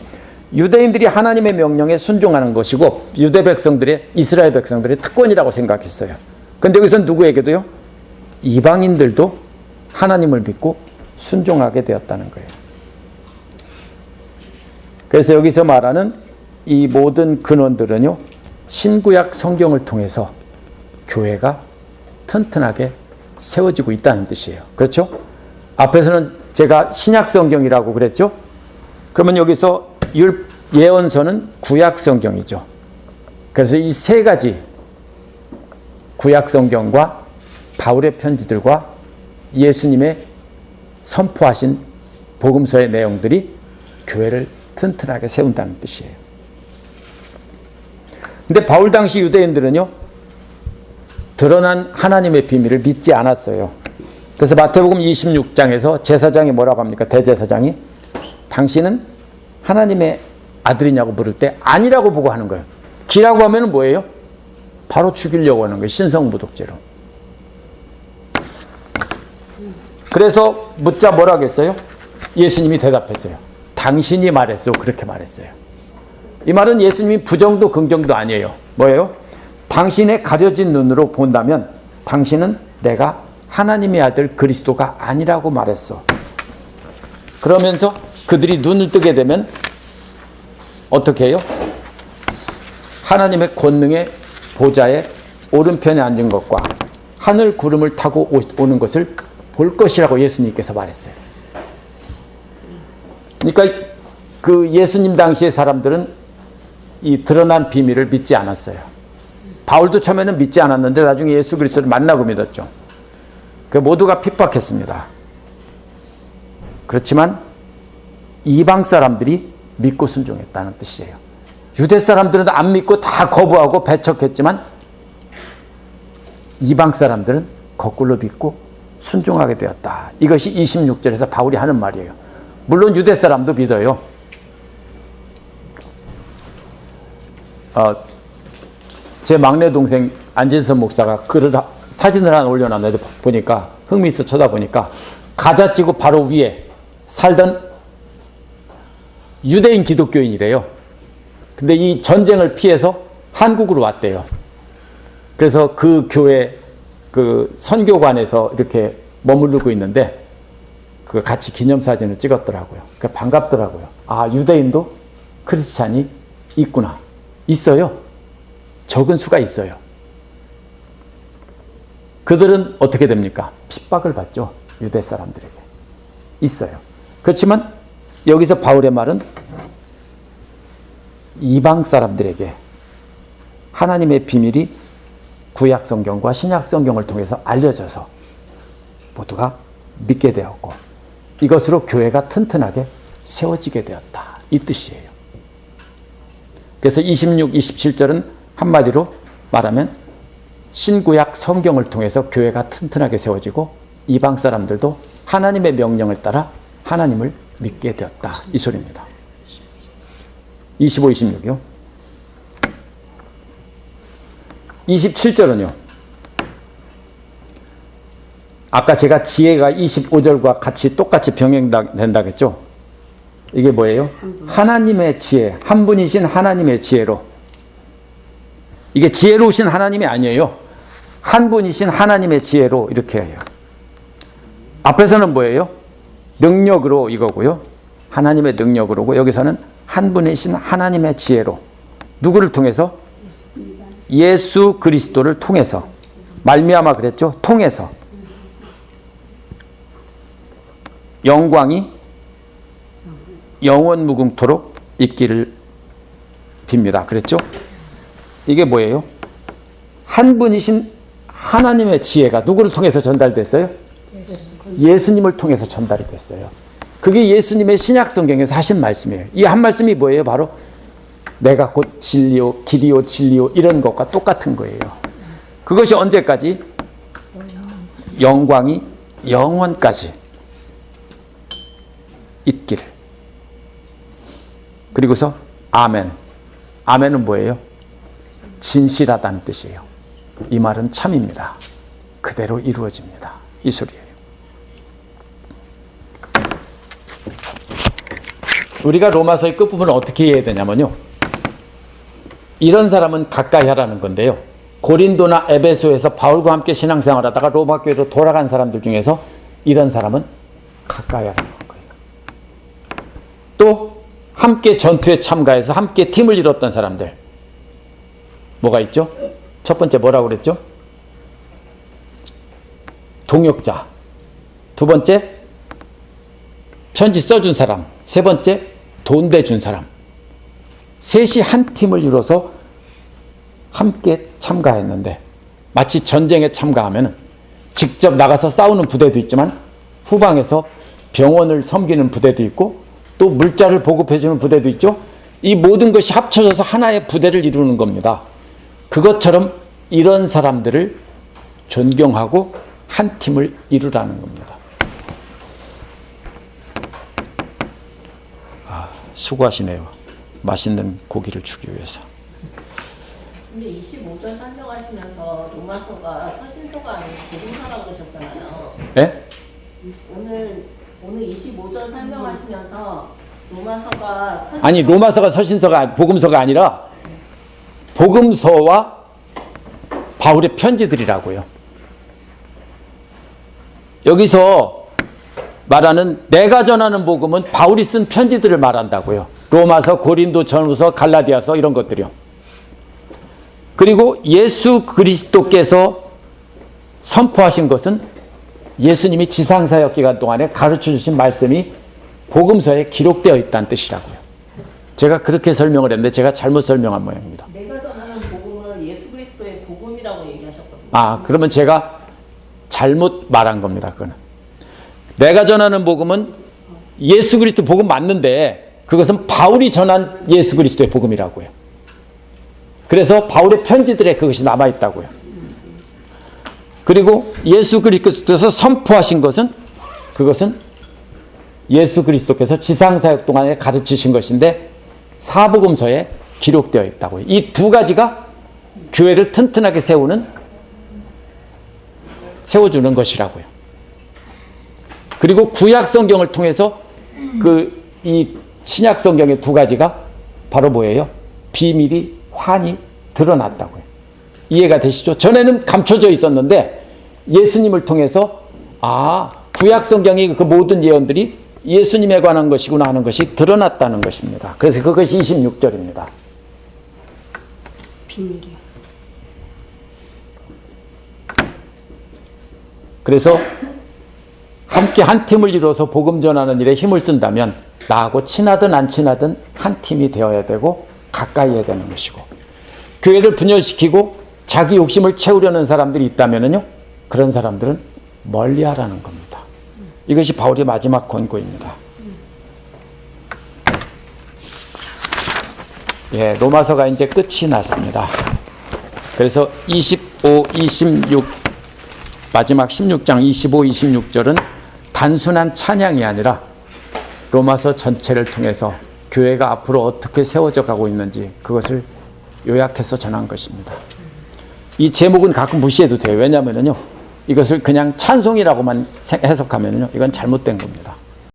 유대인들이 하나님의 명령에 순종하는 것이고 유대 백성들의 이스라엘 백성들의 특권이라고 생각했어요. 그런데 여기서 누구에게도요? 이방인들도 하나님을 믿고 순종하게 되었다는 거예요. 그래서 여기서 말하는 이 모든 근원들은요. 신구약 성경을 통해서 교회가 튼튼하게 세워지고 있다는 뜻이에요. 그렇죠? 앞에서는 제가 신약 성경이라고 그랬죠? 그러면 여기서 예언서는 구약 성경이죠. 그래서 이 세 가지 구약 성경과 바울의 편지들과 예수님의 선포하신 복음서의 내용들이 교회를 튼튼하게 세운다는 뜻이에요. 근데 바울 당시 유대인들은요. 드러난 하나님의 비밀을 믿지 않았어요. 그래서 마태복음 26장에서 제사장이 뭐라고 합니까? 대제사장이 당신은 하나님의 아들이냐고 물을 때 아니라고 보고 하는 거예요. 기라고 하면 뭐예요? 바로 죽이려고 하는 거예요. 신성모독죄로. 그래서 묻자 뭐라고 했어요? 예수님이 대답했어요. 당신이 말했어. 그렇게 말했어요. 이 말은 예수님이 부정도 긍정도 아니에요. 뭐예요? 당신의 가려진 눈으로 본다면 당신은 내가 하나님의 아들 그리스도가 아니라고 말했어. 그러면서 그들이 눈을 뜨게 되면 어떻게 해요? 하나님의 권능의 보좌에 오른편에 앉은 것과 하늘 구름을 타고 오는 것을 볼 것이라고 예수님께서 말했어요. 그러니까 그 예수님 당시의 사람들은 이 드러난 비밀을 믿지 않았어요. 바울도 처음에는 믿지 않았는데 나중에 예수 그리스도를 만나고 믿었죠. 그 모두가 핍박했습니다. 그렇지만 이방 사람들이 믿고 순종했다는 뜻이에요. 유대 사람들은 안 믿고 다 거부하고 배척했지만 이방 사람들은 거꾸로 믿고 순종하게 되었다. 이것이 26절에서 바울이 하는 말이에요. 물론 유대 사람도 믿어요. 제 막내 동생 안진선 목사가 사진을 하나 올려놨는데 보니까 흥미있어 쳐다보니까 가자지구 바로 위에 살던 유대인 기독교인이래요. 근데 이 전쟁을 피해서 한국으로 왔대요. 그래서 그 교회 그 선교관에서 이렇게 머무르고 있는데 그 같이 기념사진을 찍었더라고요. 그러니까 반갑더라고요. 아, 유대인도 크리스찬이 있구나. 있어요. 적은 수가 있어요. 그들은 어떻게 됩니까? 핍박을 받죠. 유대 사람들에게. 있어요. 그렇지만 여기서 바울의 말은 이방 사람들에게 하나님의 비밀이 구약 성경과 신약 성경을 통해서 알려져서 모두가 믿게 되었고 이것으로 교회가 튼튼하게 세워지게 되었다. 이 뜻이에요. 그래서 26, 27절은 한마디로 말하면 신구약 성경을 통해서 교회가 튼튼하게 세워지고 이방 사람들도 하나님의 명령을 따라 하나님을 믿게 되었다. 이 소리입니다. 25, 26이요. 27절은요. 아까 제가 지혜가 25절과 같이 똑같이 병행된다고 했죠. 이게 뭐예요? 하나님의 지혜, 한 분이신 하나님의 지혜로. 이게 지혜로우신 하나님이 아니에요. 한 분이신 하나님의 지혜로 이렇게 해요. 앞에서는 뭐예요? 능력으로 이거고요. 하나님의 능력으로고 여기서는 한 분이신 하나님의 지혜로. 누구를 통해서? 예수 그리스도를 통해서. 말미암아 그랬죠? 통해서. 영광이 영원 무궁토록 있기를 빕니다. 그랬죠? 이게 뭐예요? 한 분이신 하나님의 지혜가 누구를 통해서 전달됐어요? 예수님을 통해서 전달이 됐어요. 그게 예수님의 신약 성경에서 하신 말씀이에요. 이 한 말씀이 뭐예요? 바로 내가 곧 진리요 길이요 진리요 이런 것과 똑같은 거예요. 그것이 언제까지? 영광이 영원까지 있기를. 그리고서 아멘. 아멘은 뭐예요? 진실하다는 뜻이에요. 이 말은 참입니다. 그대로 이루어집니다. 이 소리예요. 우리가 로마서의 끝부분을 어떻게 이해해야 되냐면요. 이런 사람은 가까이 하라는 건데요. 고린도나 에베소에서 바울과 함께 신앙생활하다가 로마 교회로 돌아간 사람들 중에서 이런 사람은 가까이 하라는 거예요. 또 함께 전투에 참가해서 함께 팀을 이뤘던 사람들 뭐가 있죠? 첫 번째 뭐라고 그랬죠? 동역자. 두 번째 편지 써준 사람. 세 번째 돈 대준 사람. 셋이 한 팀을 이뤄서 함께 참가했는데 마치 전쟁에 참가하면 직접 나가서 싸우는 부대도 있지만 후방에서 병원을 섬기는 부대도 있고 또 물자를 보급해주는 부대도 있죠. 이 모든 것이 합쳐져서 하나의 부대를 이루는 겁니다. 그것처럼 이런 사람들을 존경하고 한 팀을 이루라는 겁니다. 수고하시네요. 맛있는 고기를 주기 위해서. 근데 25절 설명하시면서 로마서가 서신서가 아니고 복음서라고 그러셨잖아요. 네? 오늘 25절 설명하시면서 로마서가 서신서 아니 로마서가 서신서가 복음서가 아니라 복음서와 바울의 편지들이라고요. 여기서 말하는 내가 전하는 복음은 바울이 쓴 편지들을 말한다고요. 로마서, 고린도, 전후서, 갈라디아서 이런 것들이요. 그리고 예수 그리스도께서 선포하신 것은 예수님이 지상사역 기간 동안에 가르쳐 주신 말씀이 복음서에 기록되어 있다는 뜻이라고요. 제가 그렇게 설명을 했는데 제가 잘못 설명한 모양입니다. 내가 전하는 복음은 예수 그리스도의 복음이라고 얘기하셨거든요. 그러면 제가 잘못 말한 겁니다. 그거는. 내가 전하는 복음은 예수 그리스도 복음 맞는데 그것은 바울이 전한 예수 그리스도의 복음이라고요. 그래서 바울의 편지들에 그것이 남아있다고요. 그리고 예수 그리스도께서 선포하신 것은 그것은 예수 그리스도께서 지상사역 동안에 가르치신 것인데 사복음서에 기록되어 있다고요. 이 두 가지가 교회를 튼튼하게 세워주는 것이라고요. 그리고 구약 성경을 통해서 이 신약 성경의 두 가지가 바로 뭐예요? 비밀이 환히 드러났다고요. 이해가 되시죠? 전에는 감춰져 있었는데 예수님을 통해서 구약 성경의 그 모든 예언들이 예수님에 관한 것이구나 하는 것이 드러났다는 것입니다. 그래서 그것이 26절입니다. 비밀이요. 그래서 함께 한 팀을 이뤄서 복음 전하는 일에 힘을 쓴다면 나하고 친하든 안 친하든 한 팀이 되어야 되고 가까이 해야 되는 것이고, 교회를 분열시키고 자기 욕심을 채우려는 사람들이 있다면요, 그런 사람들은 멀리하라는 겁니다. 이것이 바울의 마지막 권고입니다. 예, 로마서가 이제 끝이 났습니다. 그래서 25, 26, 마지막 16장 25, 26절은 단순한 찬양이 아니라 로마서 전체를 통해서 교회가 앞으로 어떻게 세워져 가고 있는지 그것을 요약해서 전한 것입니다. 이 제목은 가끔 무시해도 돼요. 왜냐하면요, 이것을 그냥 찬송이라고만 해석하면요, 이건 잘못된 겁니다.